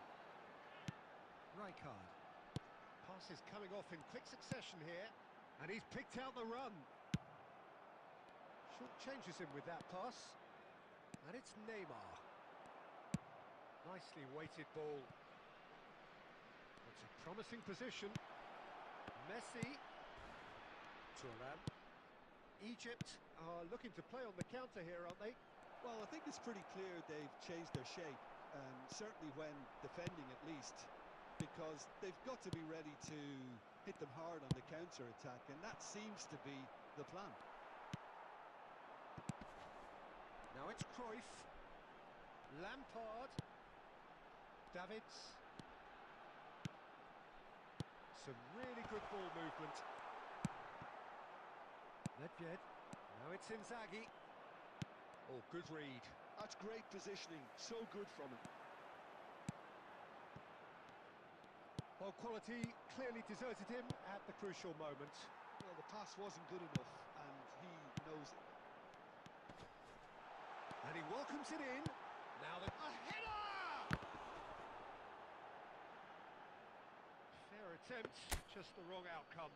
Rijkaard. Pass is coming off in quick succession here, and he's picked out the run. Short changes him with that pass, and it's Neymar. Nicely weighted ball. It's a promising position. Messi. Thuram. Egypt are looking to play on the counter here, aren't they? Well, I think it's pretty clear they've changed their shape, certainly when defending at least, because they've got to be ready to hit them hard on the counter-attack, and that seems to be the plan. Now it's Cruyff. Lampard. Davids. Some really good ball movement. Nedved. Now it's Inzaghi. Oh, good read. That's great positioning, so good from him. Well, quality clearly deserted him at the crucial moment. Well, the pass wasn't good enough, and he knows it. And he welcomes it in. Now a header! Fair attempt, just the wrong outcome.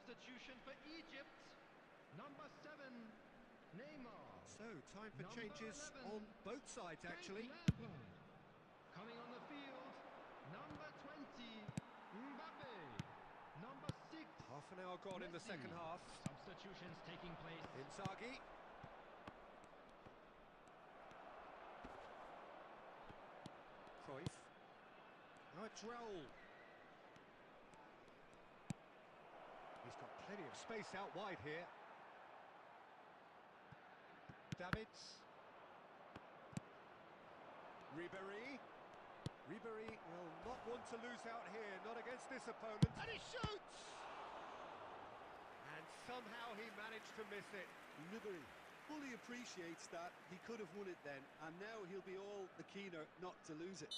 Substitution for Egypt. Number 7, Neymar. So, time for Number changes 11, on both sides, actually. Lampard. Coming on the field, number 20, Mbappe. Number 6, Half an hour gone in the Messi. second half. Substitutions taking place. Inzaghi. Cruyff. Now it's Raul. He's got plenty of space out wide here. Davids. Ribéry. Ribéry will not want to lose out here, not against this opponent. And he shoots! And somehow he managed to miss it. Ribéry fully appreciates that he could have won it then, and now he'll be all the keener not to lose it.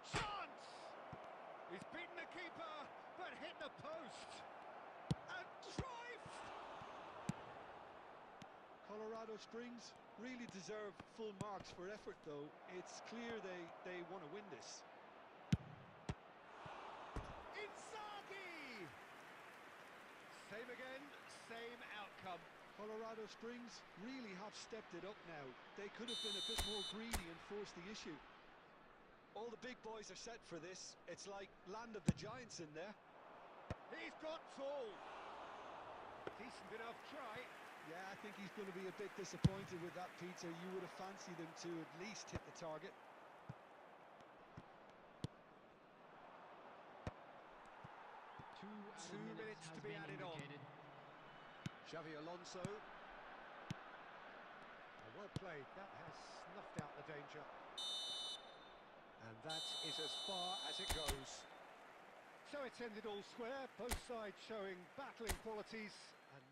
Chance! He's beaten the keeper, but hit the post. And Cruyff! Colorado Springs really deserve full marks for effort, though. It's clear they want to win this. Inzaghi! Same again, same outcome. Colorado Springs really have stepped it up now. They could have been a bit more greedy and forced the issue. All the big boys are set for this. It's like land of the giants in there. He's got tall. Decent enough try. Yeah, I think he's going to be a bit disappointed with that, Peter. You would have fancied him to at least hit the target. Two minutes to be added on. Xavi Alonso. Well played. That has snuffed out the danger. And that is as far as it goes. So it's ended all square, both sides showing battling qualities, and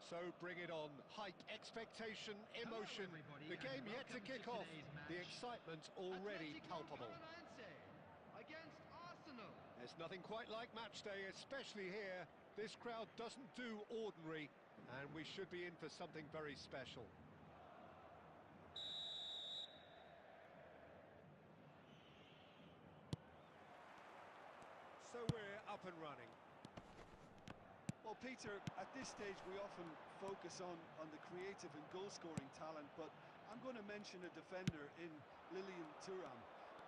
So bring it on. Hype, expectation, emotion. The game yet to kick off. The excitement already palpable. Against Arsenal. There's nothing quite like match day, especially here. This crowd doesn't do ordinary, and we should be in for something very special. So we're up and running. Well, Peter, at this stage we often focus on the creative and goal-scoring talent, but I'm going to mention a defender in Lilian Thuram.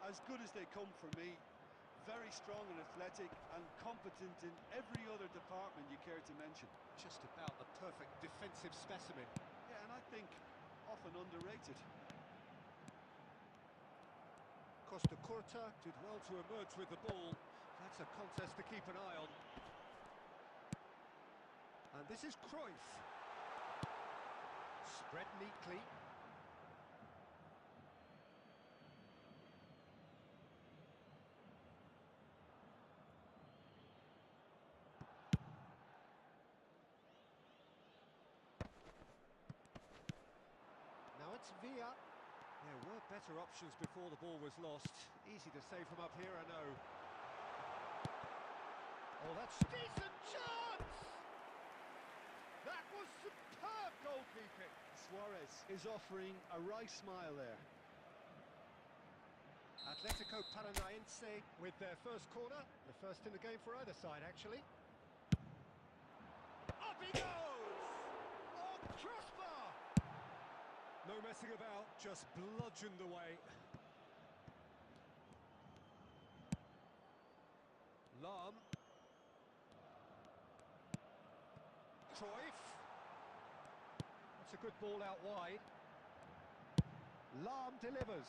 As good as they come for me, very strong and athletic and competent in every other department you care to mention. Just about the perfect defensive specimen. Yeah, and I think often underrated. Costa Curta did well to emerge with the ball. That's a contest to keep an eye on. And this is Cruyff. Spread neatly. Now it's Villa. There were better options before the ball was lost. Easy to save from up here, I know. Oh, that's decent chance! That was superb goalkeeping. Suarez is offering a wry smile there. Atletico Paranaense with their first corner. The first in the game for either side, actually. Up he goes! Oh, crossbar! No messing about, just bludgeoned away. Lahm. Cruyff. That's a good ball out wide. Lahm delivers.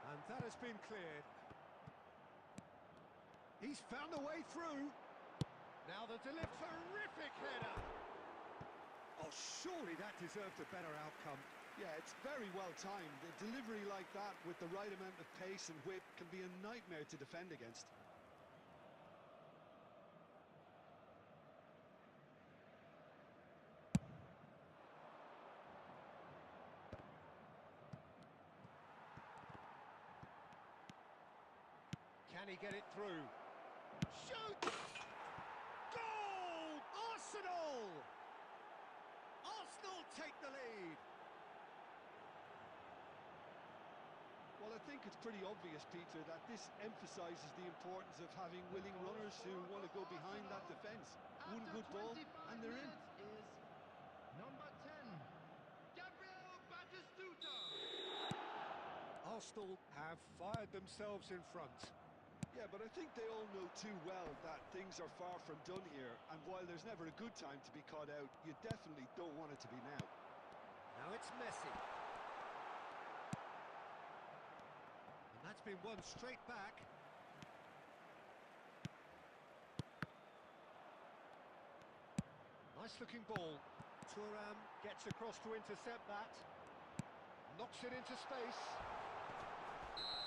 And that has been cleared. He's found a way through. Now the terrific header. Oh, surely that deserved a better outcome. Yeah, it's very well timed. A delivery like that with the right amount of pace and whip can be a nightmare to defend against. Can he get it through? Shoot! Goal! Arsenal! Arsenal take the lead. Well, I think it's pretty obvious, Peter, that this emphasises the importance of having willing runners who want to go behind that defence. One good ball, and they're in. Is number 10, Gabriel Batistuta. Arsenal have fired themselves in front. Yeah, but I think they all know too well that things are far from done here, and while there's never a good time to be caught out, you definitely don't want it to be now. Now it's Messi. And that's been won straight back. Nice looking ball. Thuram gets across to intercept that. Knocks it into space.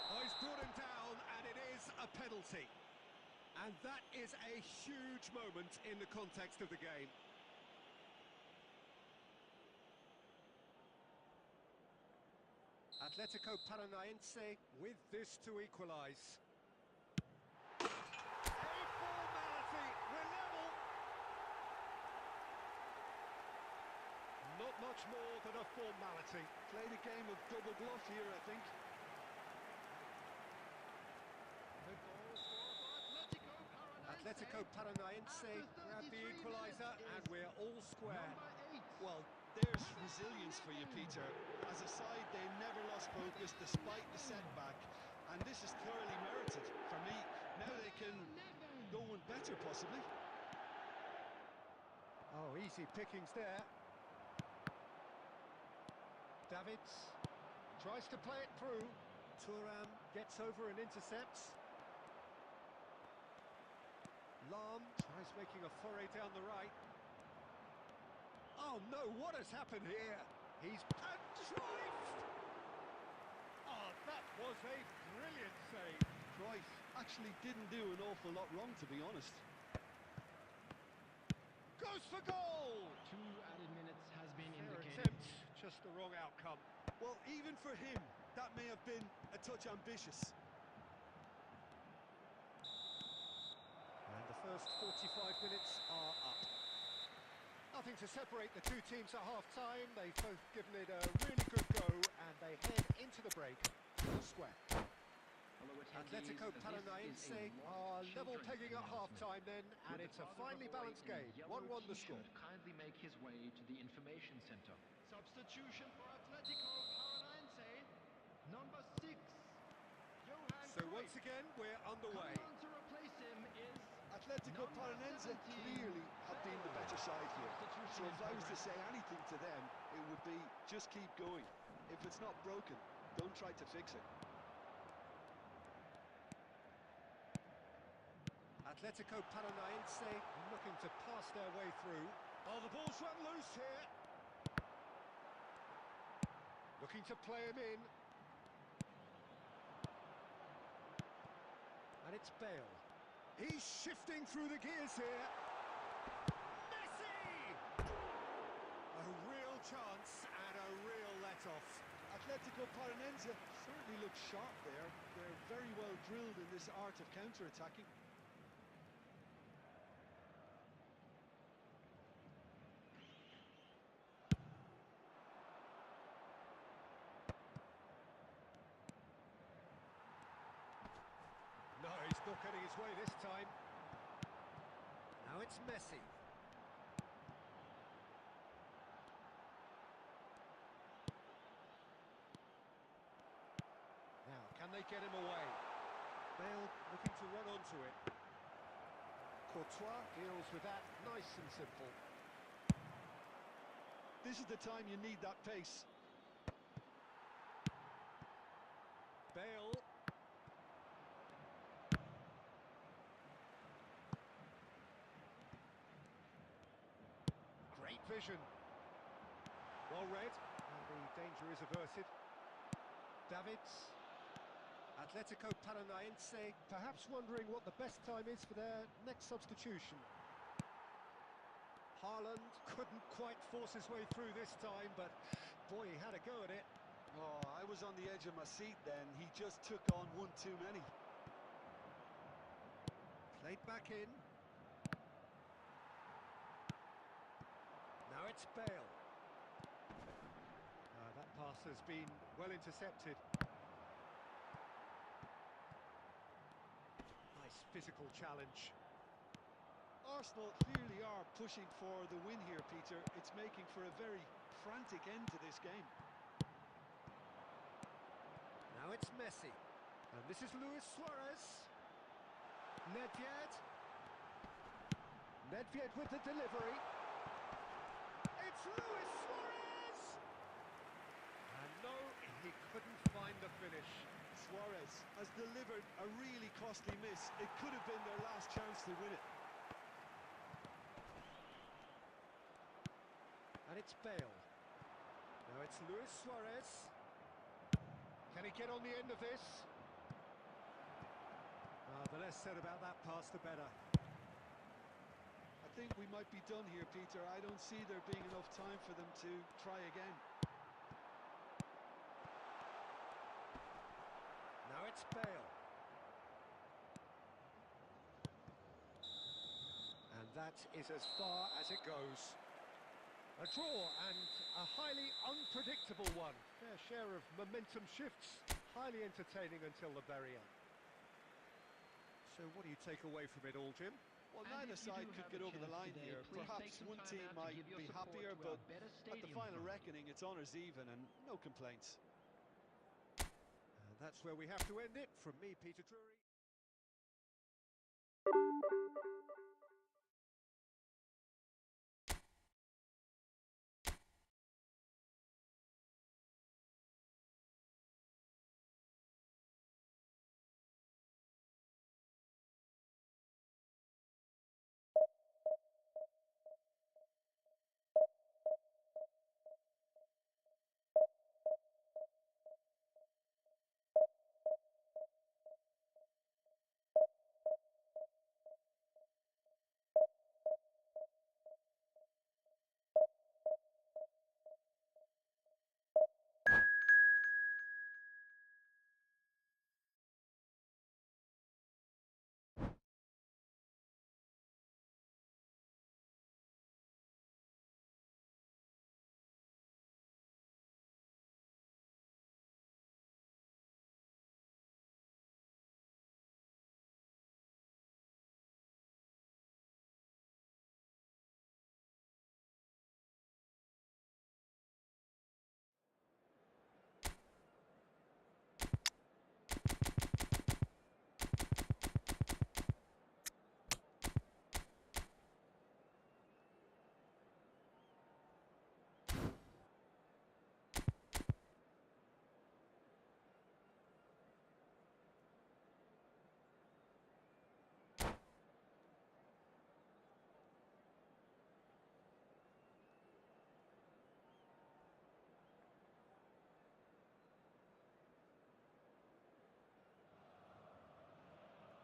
Oh, he's brought him down, and it is a penalty. And that is a huge moment in the context of the game. Atletico Paranaense with this to equalise. A formality, we're level. Not much more than a formality. Played a game of double bluff here, I think. The goal scored for Atletico Paranaense grab the equaliser, and we're all square. Number 8. Well, there's resilience for you, Peter. As a side, they never lost focus despite the setback, and this is thoroughly merited. For me, now they can go one better, possibly. Oh, easy pickings there. Davids tries to play it through. Thuram gets over and intercepts. Lahm tries making a foray down the right. Oh no, what has happened here? He's Cruyff! Oh, that was a brilliant save. Cruyff actually didn't do an awful lot wrong, to be honest. Goes goes for goal! 2 added minutes has been Fair indicated. attempt, just the wrong outcome. Well, even for him, that may have been a touch ambitious. And the first 45 minutes are up. Nothing to separate the two teams at half-time. They've both given it a really good go, and they head into the break full square. Atletico Paranaense are level pegging at half-time then, and it's a finely balanced game. 1-1 the score. Kindly make his way to the information center. Substitution for Atletico Paranaense, number 6, Johan So once again, we're underway. Coming on to replace him is Atletico Paranaense clearly have been the better side here. So if I was to say anything to them, it would be just keep going. If it's not broken, don't try to fix it. Atletico Paranaense looking to pass their way through. Oh, the ball's run loose here. Looking to play him in. And it's Bale. He's shifting through the gears here. Messi! A real chance and a real let-off. Atletico Paranaense certainly look sharp there. They're very well drilled in this art of counter-attacking. No, he's not getting his way this time. Now it's Messi. Now, can they get him away? Bale looking to run onto it. Courtois deals with that nice and simple. This is the time you need that pace. Bale. Great vision. Well read, and the danger is averted. Davids. Atletico Paranaense perhaps wondering what the best time is for their next substitution. Haaland couldn't quite force his way through this time, but boy, he had a go at it. Oh, I was on the edge of my seat then. He just took on one too many. Played back in. Now it's Bale. That pass has been well intercepted. Nice physical challenge. Arsenal clearly are pushing for the win here, Peter. It's making for a very frantic end to this game. Now it's Messi. And this is Luis Suarez. Nedved. Nedved with the delivery. It's Luis Suarez! And no, he couldn't find the finish. Suarez has delivered a really costly miss. It could have been their last chance to win it. And it's Bale. Now it's Luis Suarez. Can he get on the end of this? The less said about that pass, the better. I think we might be done here, Peter. I don't see there being enough time for them to try again. Now it's Bale. And that is as far as it goes. A draw and a highly unpredictable one. Fair share of momentum shifts. Highly entertaining until the very end. So what do you take away from it all, Jim? Well, neither side could get over the line here. Perhaps one team might be happier, but at the final reckoning, it's honours even and no complaints. And that's where we have to end it. From me, Peter Drury.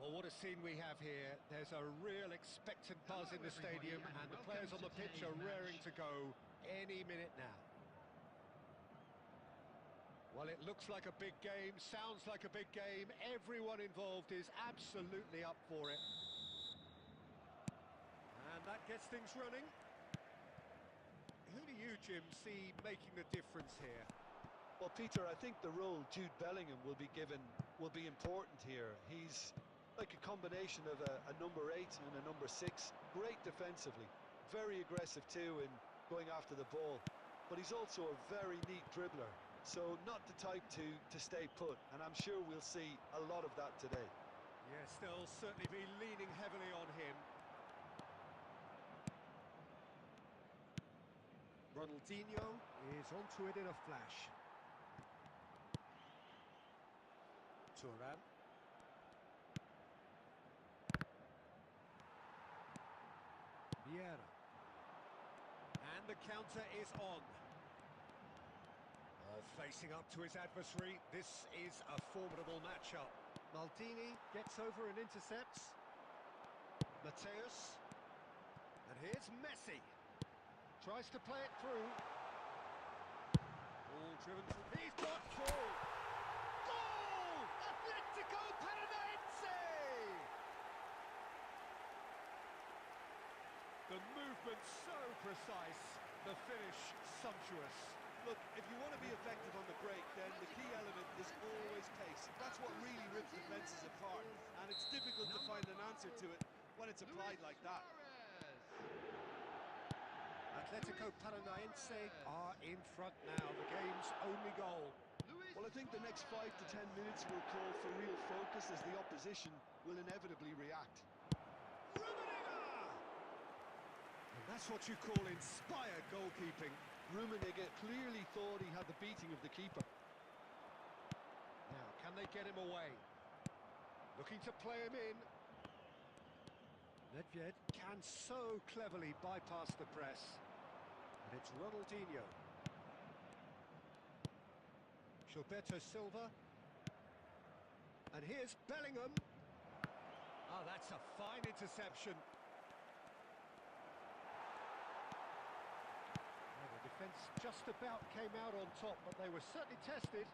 Well, what a scene we have here. There's a real expectant buzz in the stadium, and the players on the pitch are raring to go any minute now. Well, it looks like a big game, sounds like a big game. Everyone involved is absolutely up for it. And that gets things running. Who do you, Jim, see making the difference here? Well, Peter, I think the role Jude Bellingham will be given will be important here. He's like a combination of a number 8 and a number 6. Great defensively, very aggressive too in going after the ball. But he's also a very neat dribbler, so not the type to stay put. And I'm sure we'll see a lot of that today. Yes, they'll certainly be leaning heavily on him. Ronaldinho is onto it in a flash. Turan. Vieira. And the counter is on. Facing up to his adversary, this is a formidable matchup. Maldini gets over and intercepts. Mateus. And here's Messi. Tries to play it through. Ball driven through. He's got goal! Goal! Atletico Paranaense! The movement so precise, the finish sumptuous. Look, if you want to be effective on the break, then the key element is always pace. That's what really rips defences apart, and it's difficult to find an answer to it when it's applied like that. Atletico Paranaense are in front now, the game's only goal. Well, I think the next 5 to 10 minutes will call for real focus as the opposition will inevitably react. Rummenigge! And that's what you call inspired goalkeeping. Rummenigge clearly thought he had the beating of the keeper. Now, can they get him away? Looking to play him in. Nedved can so cleverly bypass the press. And it's Ronaldinho. Gilberto Silva. And here's Bellingham. Ah, that's a fine interception. Well, the defence just about came out on top, but they were certainly tested.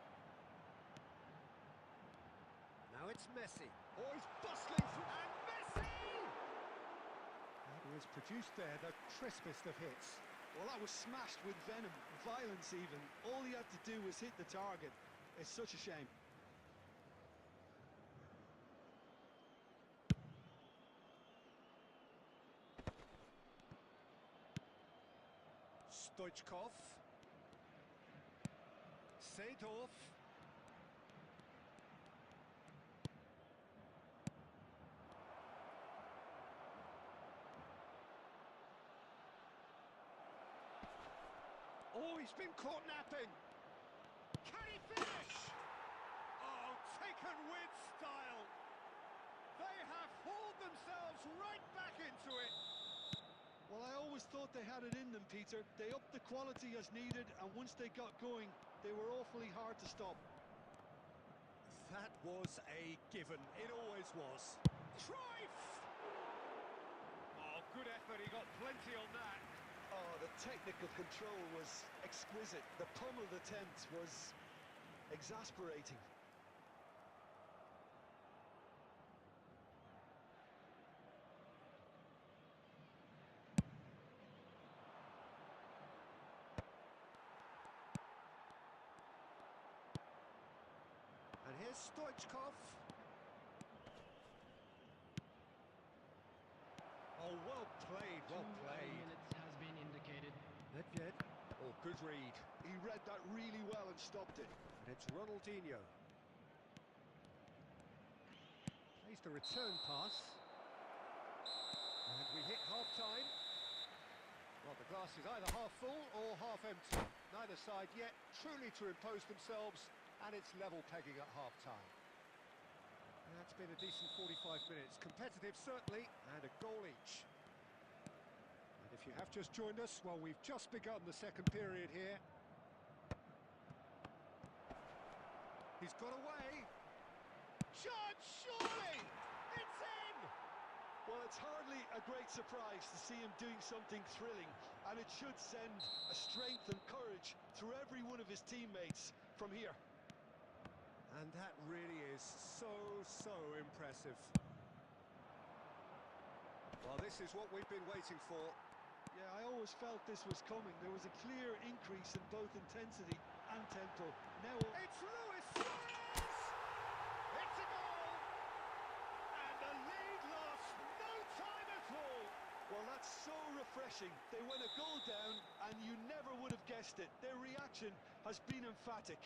Now it's Messi. Oh, he's bustling through. And Messi! That was produced there, the crispest of hits. Well, that was smashed with venom, violence even. All he had to do was hit the target. It's such a shame. Stoichkov. Seedorf. Oh, he's been caught napping. Can he finish? Oh, taken with style. They have hauled themselves right back into it. Well, I always thought they had it in them, Peter. They upped the quality as needed, and once they got going, they were awfully hard to stop. That was a given. It always was. Cruyff! Oh, good effort. He got plenty on that. Oh, the technical control was exquisite. The pummeled attempt was exasperating. And here's Stoichkov. Oh, well played, well played. Minutes has been indicated. Nedved. Oh, good read. He read that really well and stopped it. And it's Ronaldinho. Plays the return pass. And we hit half-time. Well, the glass is either half full or half empty. Neither side yet truly to impose themselves, and it's level pegging at half-time. That's been a decent 45 minutes. Competitive, certainly, and a goal each. And if you have just joined us, well, we've just begun the second period here. He's got away. Judge, surely! It's Well, it's hardly a great surprise to see him doing something thrilling, and it should send a strength and courage through every one of his teammates from here. And that really is so impressive. Well, this is what we've been waiting for. Yeah, I always felt this was coming. There was a clear increase in both intensity and tempo. Now It's Luis Suarez! It's a goal! And the lead lost no time at all. well, that's so refreshing. They went a goal down, and you never would have guessed it. Their reaction has been emphatic.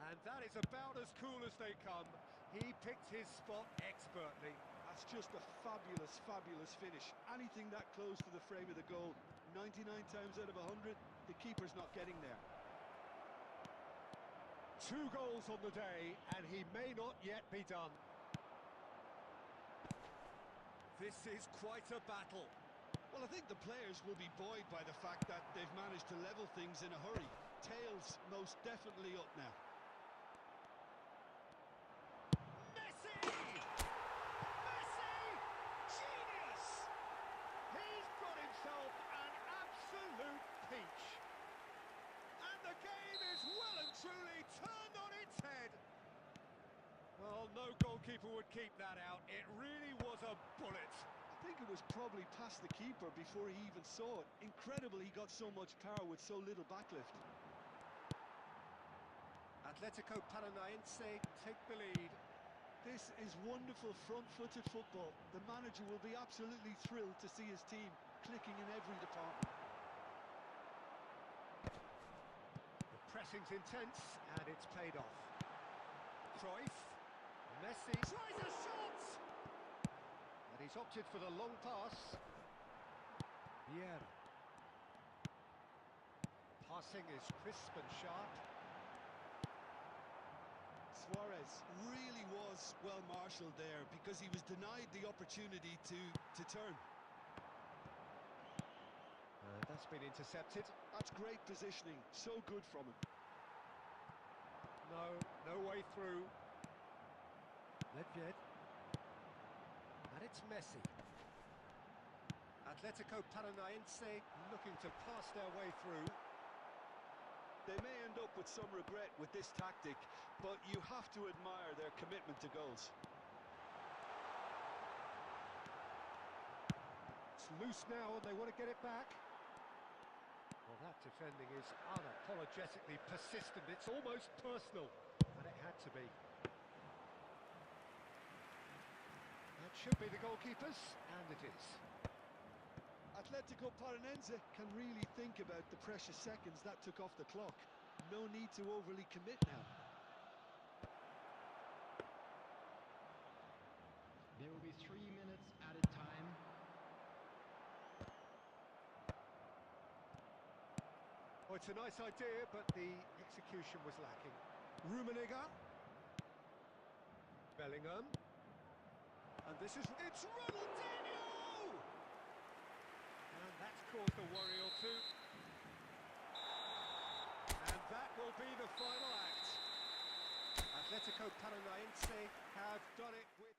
And that is about as cool as they come. He picked his spot expertly. That's just a fabulous finish. Anything that close to the frame of the goal, 99 times out of 100, the keeper's not getting there. 2 goals on the day, and he may not yet be done. This is quite a battle. Well, I think the players will be buoyed by the fact that they've managed to level things in a hurry. Tails most definitely up now. Messi! Messi! Genius! He's got himself an absolute peach. And the game is well and truly turned on its head. Well, no goalkeeper would keep that out. It really was a bullet. I think it was probably past the keeper before he even saw it. Incredible he got so much power with so little backlift. Atletico Paranaense take the lead. This is wonderful front-footed football. The manager will be absolutely thrilled to see his team clicking in every department. The pressing's intense, and it's paid off. Cruyff, Messi tries a shot! And he's opted for the long pass. Vieira. Passing is crisp and sharp. Suarez really was well marshalled there because he was denied the opportunity to turn. That's been intercepted. That's great positioning, so good from him. No way through. Nedved. And it's Messi. Atletico Paranaense looking to pass their way through. They may end up with some regret with this tactic, but you have to admire their commitment to goals. It's loose now and they want to get it back. Well, that defending is unapologetically persistent. It's almost personal, and it had to be. That should be the goalkeepers, and it is. Atletico Paranaense can really think about the precious seconds that took off the clock. No need to overly commit now. There will be 3 minutes added time. Oh, it's a nice idea, but the execution was lacking. Rummenigge. Bellingham. And it's Ronaldinho! And that's caused a worry or two. And that will be the final act. Atletico Paranaense have done it with...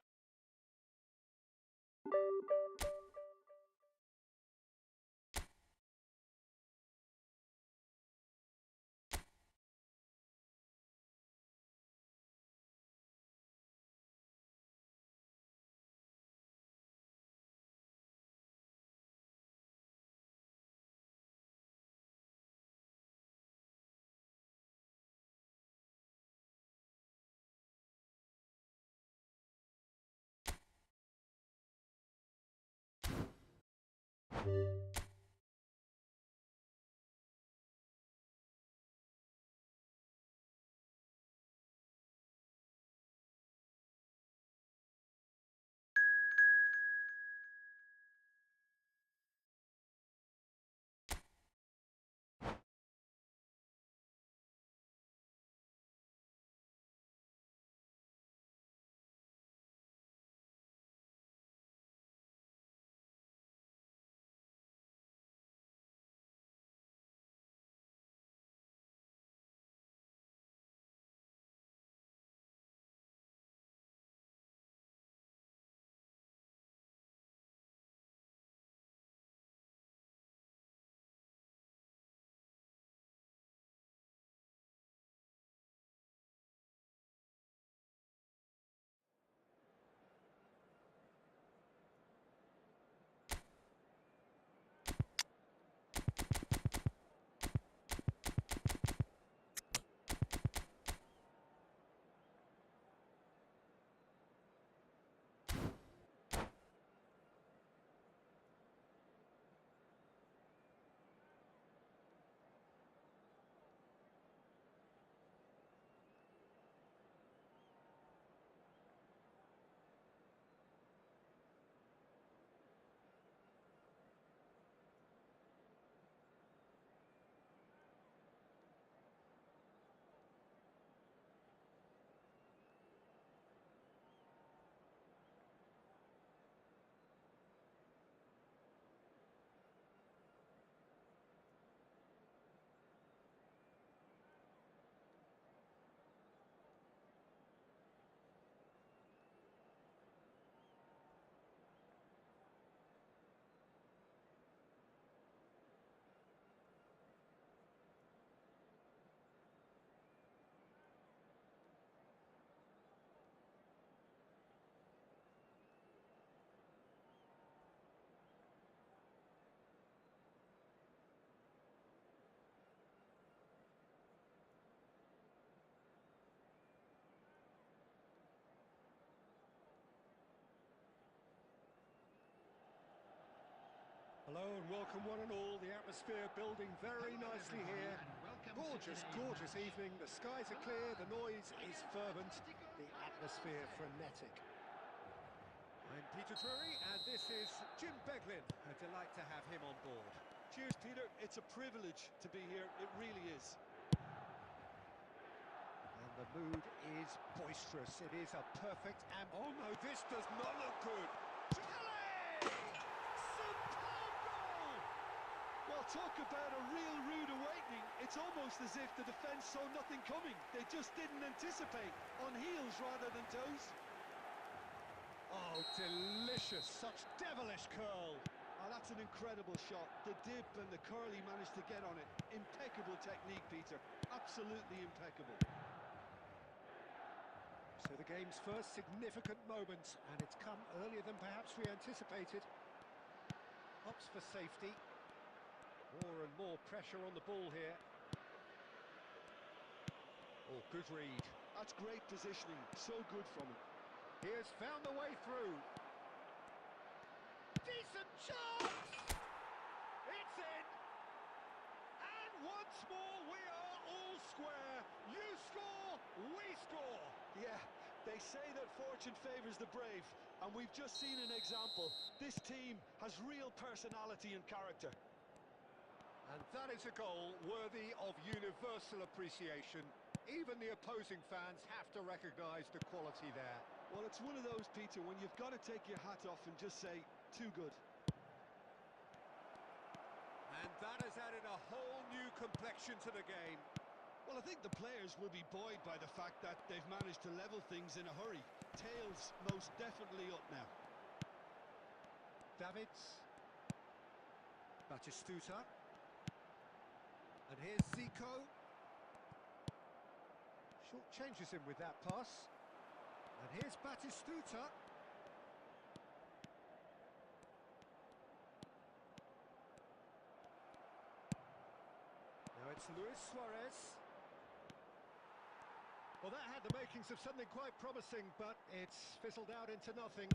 Hello and welcome one and all. The atmosphere building very Hello, nicely everybody, here. and welcome to Gorgeous, today's gorgeous match. evening. The skies are clear, the noise is fervent, the atmosphere frenetic. I'm Peter Drury and this is Jim Beglin. A delight to have him on board. Cheers, Peter. It's a privilege to be here. It really is. And the mood is boisterous. It is a perfect and... Oh no, this does not look good. Well, talk about a real rude awakening. It's almost as if the defence saw nothing coming. They just didn't anticipate. On heels rather than toes. Oh, delicious. Such devilish curl. Oh, that's an incredible shot. The dip and the curl he managed to get on it. Impeccable technique, Peter. Absolutely impeccable. So the game's first significant moment, and it's come earlier than perhaps we anticipated. Opts for safety. More and more pressure on the ball here. Oh, good read. That's great positioning. So good from him. He has found the way through. Decent chance! It's in! And once more we are all square. You score, we score! Yeah, they say that fortune favours the brave, and we've just seen an example. This team has real personality and character. And that is a goal worthy of universal appreciation. Even the opposing fans have to recognise the quality there. Well, it's one of those, Peter, when you've got to take your hat off and just say, too good. And that has added a whole new complexion to the game. Well, I think the players will be buoyed by the fact that they've managed to level things in a hurry. Tails most definitely up now. Davids. Batistuta. And here's Zico. Short changes him with that pass. And here's Batistuta. Now it's Luis Suarez. Well, that had the makings of something quite promising, but it's fizzled out into nothing.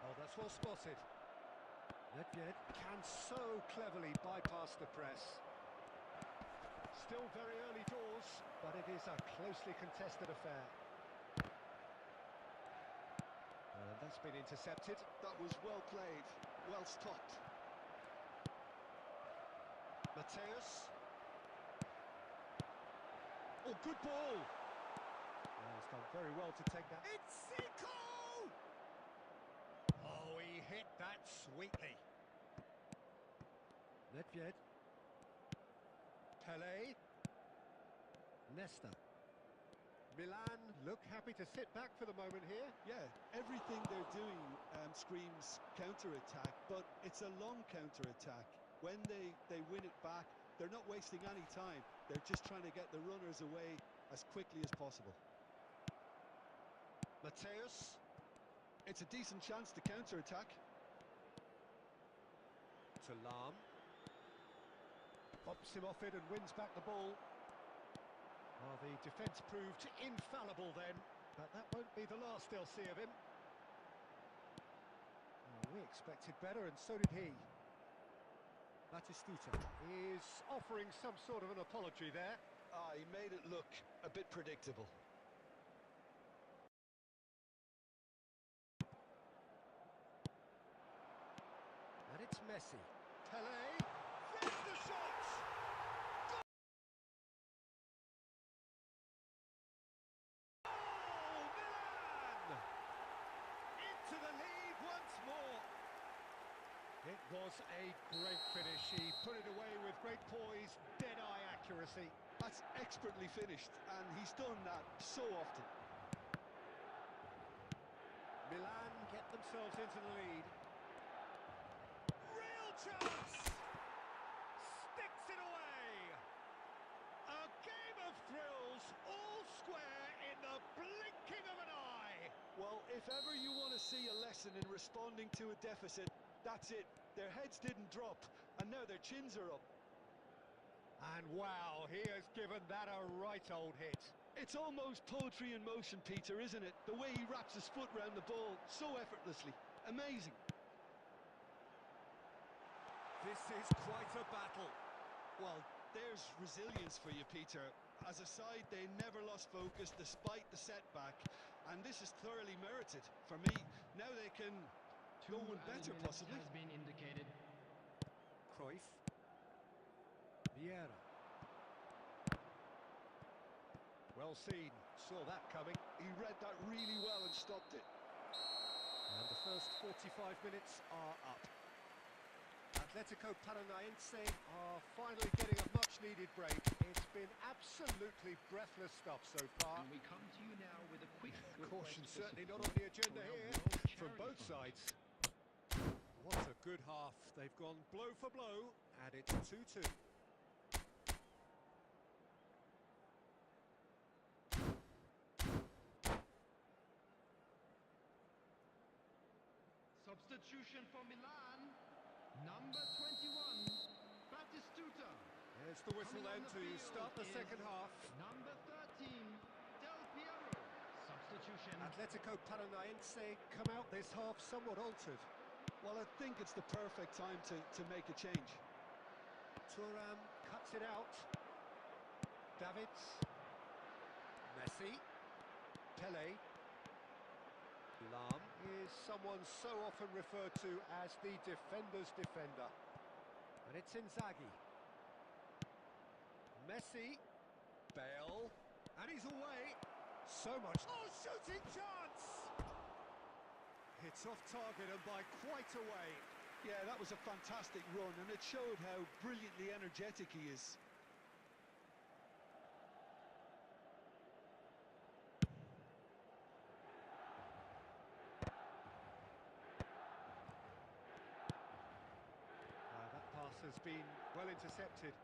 Oh, that's well spotted. Nedved can so cleverly bypass the press. Still very early doors, but it is a closely contested affair. And that's been intercepted. That was well played, well stopped. Mateus. Oh, good ball! He's done very well to take that. It's Zico! Oh, he hit that sweetly. Nedved. Pelé. Nesta. Milan look happy to sit back for the moment here. Yeah, everything they're doing screams counter-attack, but it's a long counter-attack. When they win it back, they're not wasting any time. They're just trying to get the runners away as quickly as possible. Mateus. It's a decent chance to counter-attack. To Lahm. Pops him off it and wins back the ball. Well, the defence proved infallible then, but that won't be the last they'll see of him. Well, we expected better, and so did he. Batistuta is offering some sort of an apology there. He made it look a bit predictable. And it's Messi. Pelé. There's the shot! Into the lead once more. It was a great finish. He put it away with great poise, dead-eye accuracy. That's expertly finished, and he's done that so often. Milan get themselves into the lead. Real chance! Sticks it away! A game of thrills, all square in the blinking of an eye! Well, if ever you want to see a lesson in responding to a deficit, that's it. Their heads didn't drop, and now their chins are up. And wow, he has given that a right old hit. It's almost poetry in motion, Peter, isn't it? The way he wraps his foot round the ball so effortlessly. Amazing. This is quite a battle. Well, there's resilience for you, Peter. As a side, they never lost focus despite the setback, and this is thoroughly merited for me. Now they can go one better, possibly. Has been indicated. Cruyff. Vieira. Well seen, saw that coming. He read that really well and stopped it. And the first 45 minutes are up. Atletico Paranaense are finally getting a much-needed break. It's been absolutely breathless stuff so far. And we come to you now with a quick Caution request certainly not for on the agenda our here World from Charity both Fund. sides. What a good half. They've gone blow for blow, and it's 2-2. Substitution for Milan, number 21, Batistuta. There's the whistle Coming on then the to field start the is second half. Number 13, Del Piero. Substitution. Atletico Paranaense come out this half somewhat altered. Well, I think it's the perfect time to make a change. Thuram cuts it out. Davids. Messi. Pele. Lam is someone so often referred to as the defender's defender. And it's Inzaghi. Messi. Bale. And he's away. So much. Oh, shooting chance! It's off target and by quite a way. Yeah, that was a fantastic run, and it showed how brilliantly energetic he is. That pass has been well intercepted.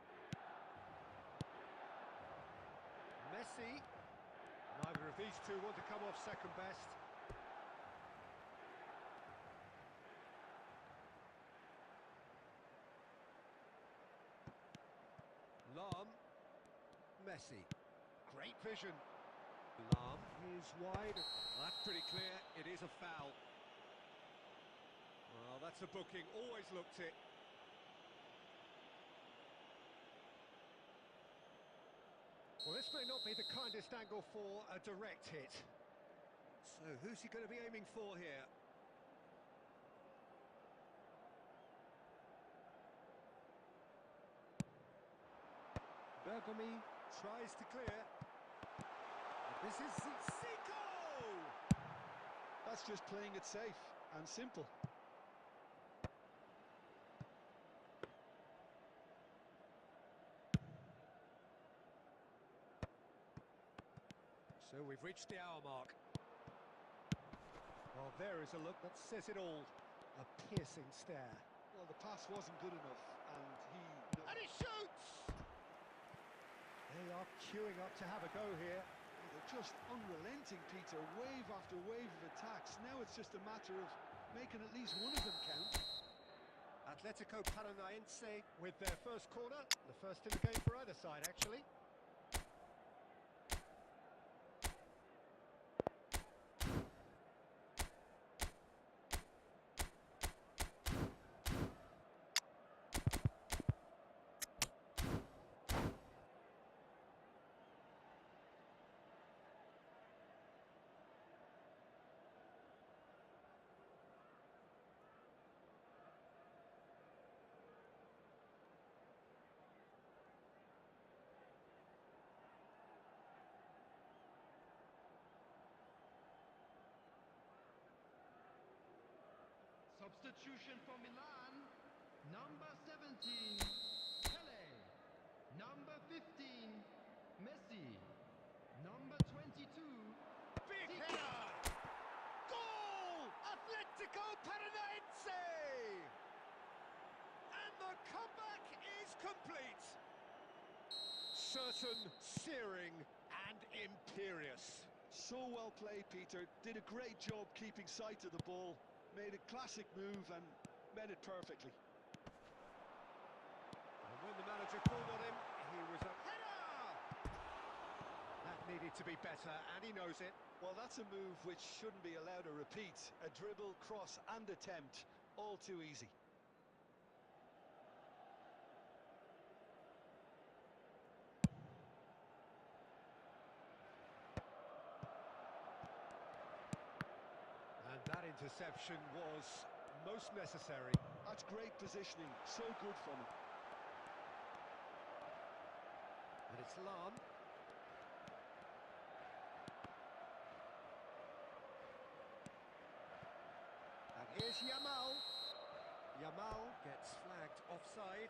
Messi. Neither of these two want to come off second best. Lam. Messi. Great vision. Lam is wide. Well, that's pretty clear. It is a foul. Well, that's a booking. Always looked it. Well, this may not be the kindest angle for a direct hit. So, who's he going to be aiming for here? Bergomi tries to clear. This is Zico! That's just playing it safe and simple. So we've reached the hour mark. Well, there is a look that says it all. A piercing stare. Well, the pass wasn't good enough, and he... And he shoots! They are queuing up to have a go here. They're just unrelenting, Peter. Wave after wave of attacks. Now it's just a matter of making at least one of them count. Atletico Paranaense with their first corner. The first in the game for either side, actually. Substitution for Milan, number 17, Pele. Number 15, Messi. Number 22, Big Zico. header! Goal! Atletico Paranaense! And the comeback is complete. Certain, searing, and imperious. So well played, Peter. Did a great job keeping sight of the ball. Made a classic move and met it perfectly. And when the manager called on him, he was a header! That needed to be better, and he knows it. Well, that's a move which shouldn't be allowed to repeat. A dribble, cross and attempt, all too easy. And that interception was most necessary. That's great positioning, so good from him. And it's Lam. And here's Yamal. Yamal gets flagged offside.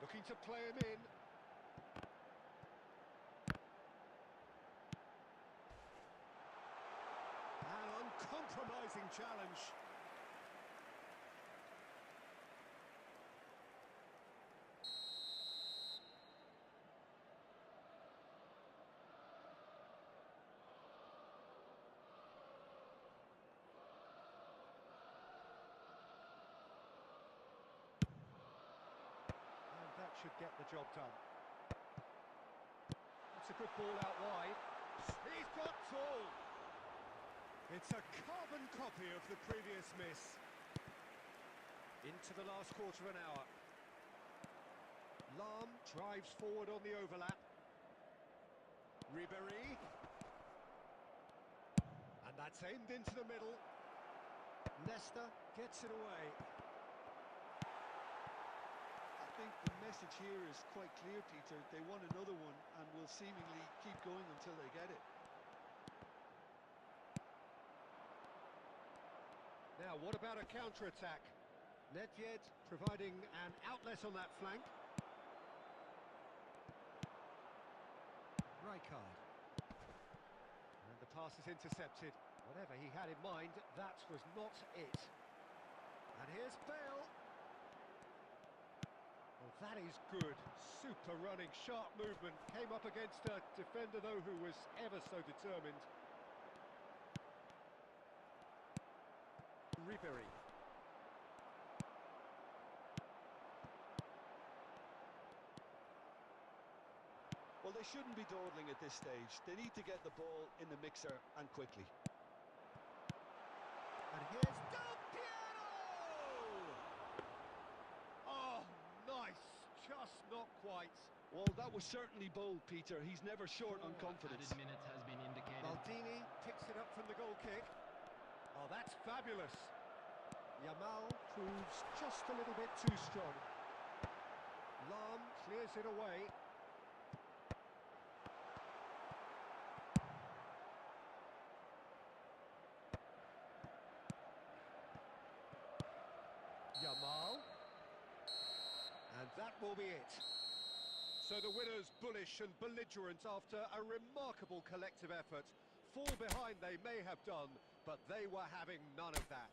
Looking to play him in. An uncompromising challenge. That should get the job done. It's a good ball out wide. He's got tall. It's a carbon copy of the previous miss. Into the last quarter of an hour. Lam drives forward on the overlap. Ribéry. And that's aimed into the middle. Nesta gets it away. I think the message here is quite clear, Peter. They want another one and will seemingly keep going until they get it. Now, what about a counter-attack? Nedved providing an outlet on that flank. Rijkaard. And the pass is intercepted. Whatever he had in mind, that was not it. And here's Bale. Well, that is good. Super running, sharp movement. Came up against a defender, though, who was ever so determined. Ribéry. Well, they shouldn't be dawdling at this stage. They need to get the ball in the mixer and quickly. And here's Del Piero! Oh, nice. Just not quite. Well, that was certainly bold, Peter. He's never short on confidence. Added minutes has been indicated. Maldini picks it up from the goal kick. Oh, that's fabulous. Yamal proves just a little bit too strong. Lam clears it away. Yamal. And that will be it. So the winners bullish and belligerent after a remarkable collective effort. Fall behind they may have done, but they were having none of that.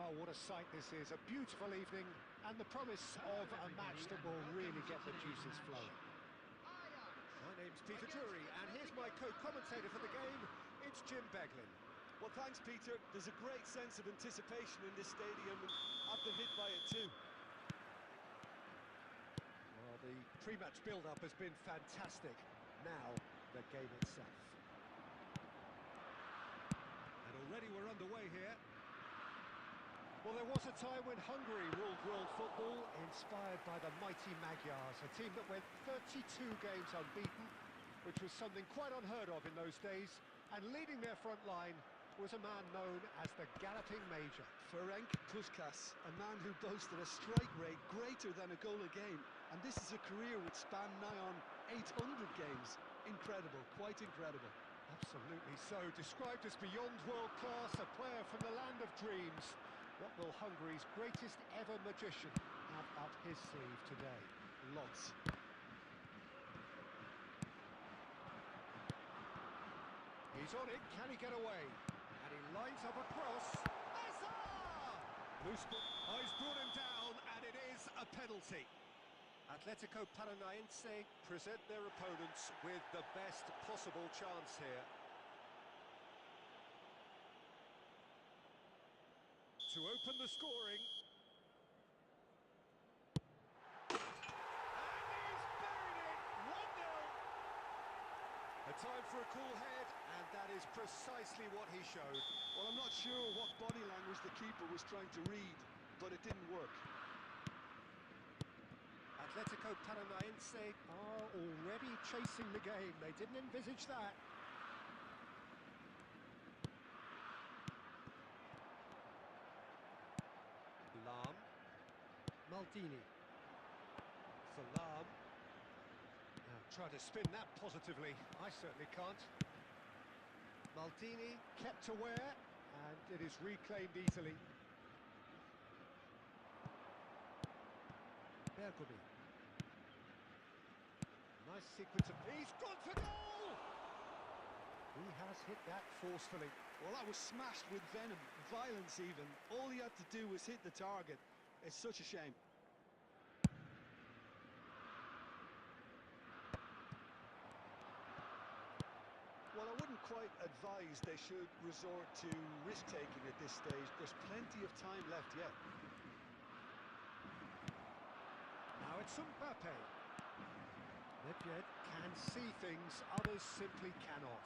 Well, what a sight this is. A beautiful evening and the promise of a match that will really get the juices flowing. My name's Peter Drury, and here's my co-commentator for the game. It's Jim Beglin. Well, thanks, Peter. There's a great sense of anticipation in this stadium, and I've been hit by it too. Well, the pre-match build-up has been fantastic. Now, the game itself. And already we're underway here. Well, there was a time when Hungary ruled world football, inspired by the mighty Magyars, a team that went 32 games unbeaten, which was something quite unheard of in those days, and leading their front line was a man known as the Galloping Major. Ferenc Puskás, a man who boasted a strike rate greater than a goal a game, and this is a career which spanned nigh on 800 games. Incredible, quite incredible. Absolutely so, described as beyond world class, a player from the land of dreams. What will Hungary's greatest ever magician have up his sleeve today? Lots. He's on it, can he get away? And he lines up a cross. Azar! Loose ball. Oh, he's brought him down, and it is a penalty. Atletico Paranaense present their opponents with the best possible chance here. To open the scoring. And he's buried it! 1-0. A time for a cool head, and that is precisely what he showed. Well, I'm not sure what body language the keeper was trying to read, but it didn't work. Atletico Paranaense are already chasing the game. They didn't envisage that. Lam. Maldini. Salam. Now Try to spin that positively. I certainly can't. Maldini kept aware, and it is reclaimed easily. Bergomi. Nice sequence of... He's gone for goal! He has hit that forcefully. Well, that was smashed with venom, violence even. All he had to do was hit the target. It's such a shame. Well, I wouldn't quite advise they should resort to risk-taking at this stage. There's plenty of time left yet. Now it's Mbappe. Nedved can see things, others simply cannot.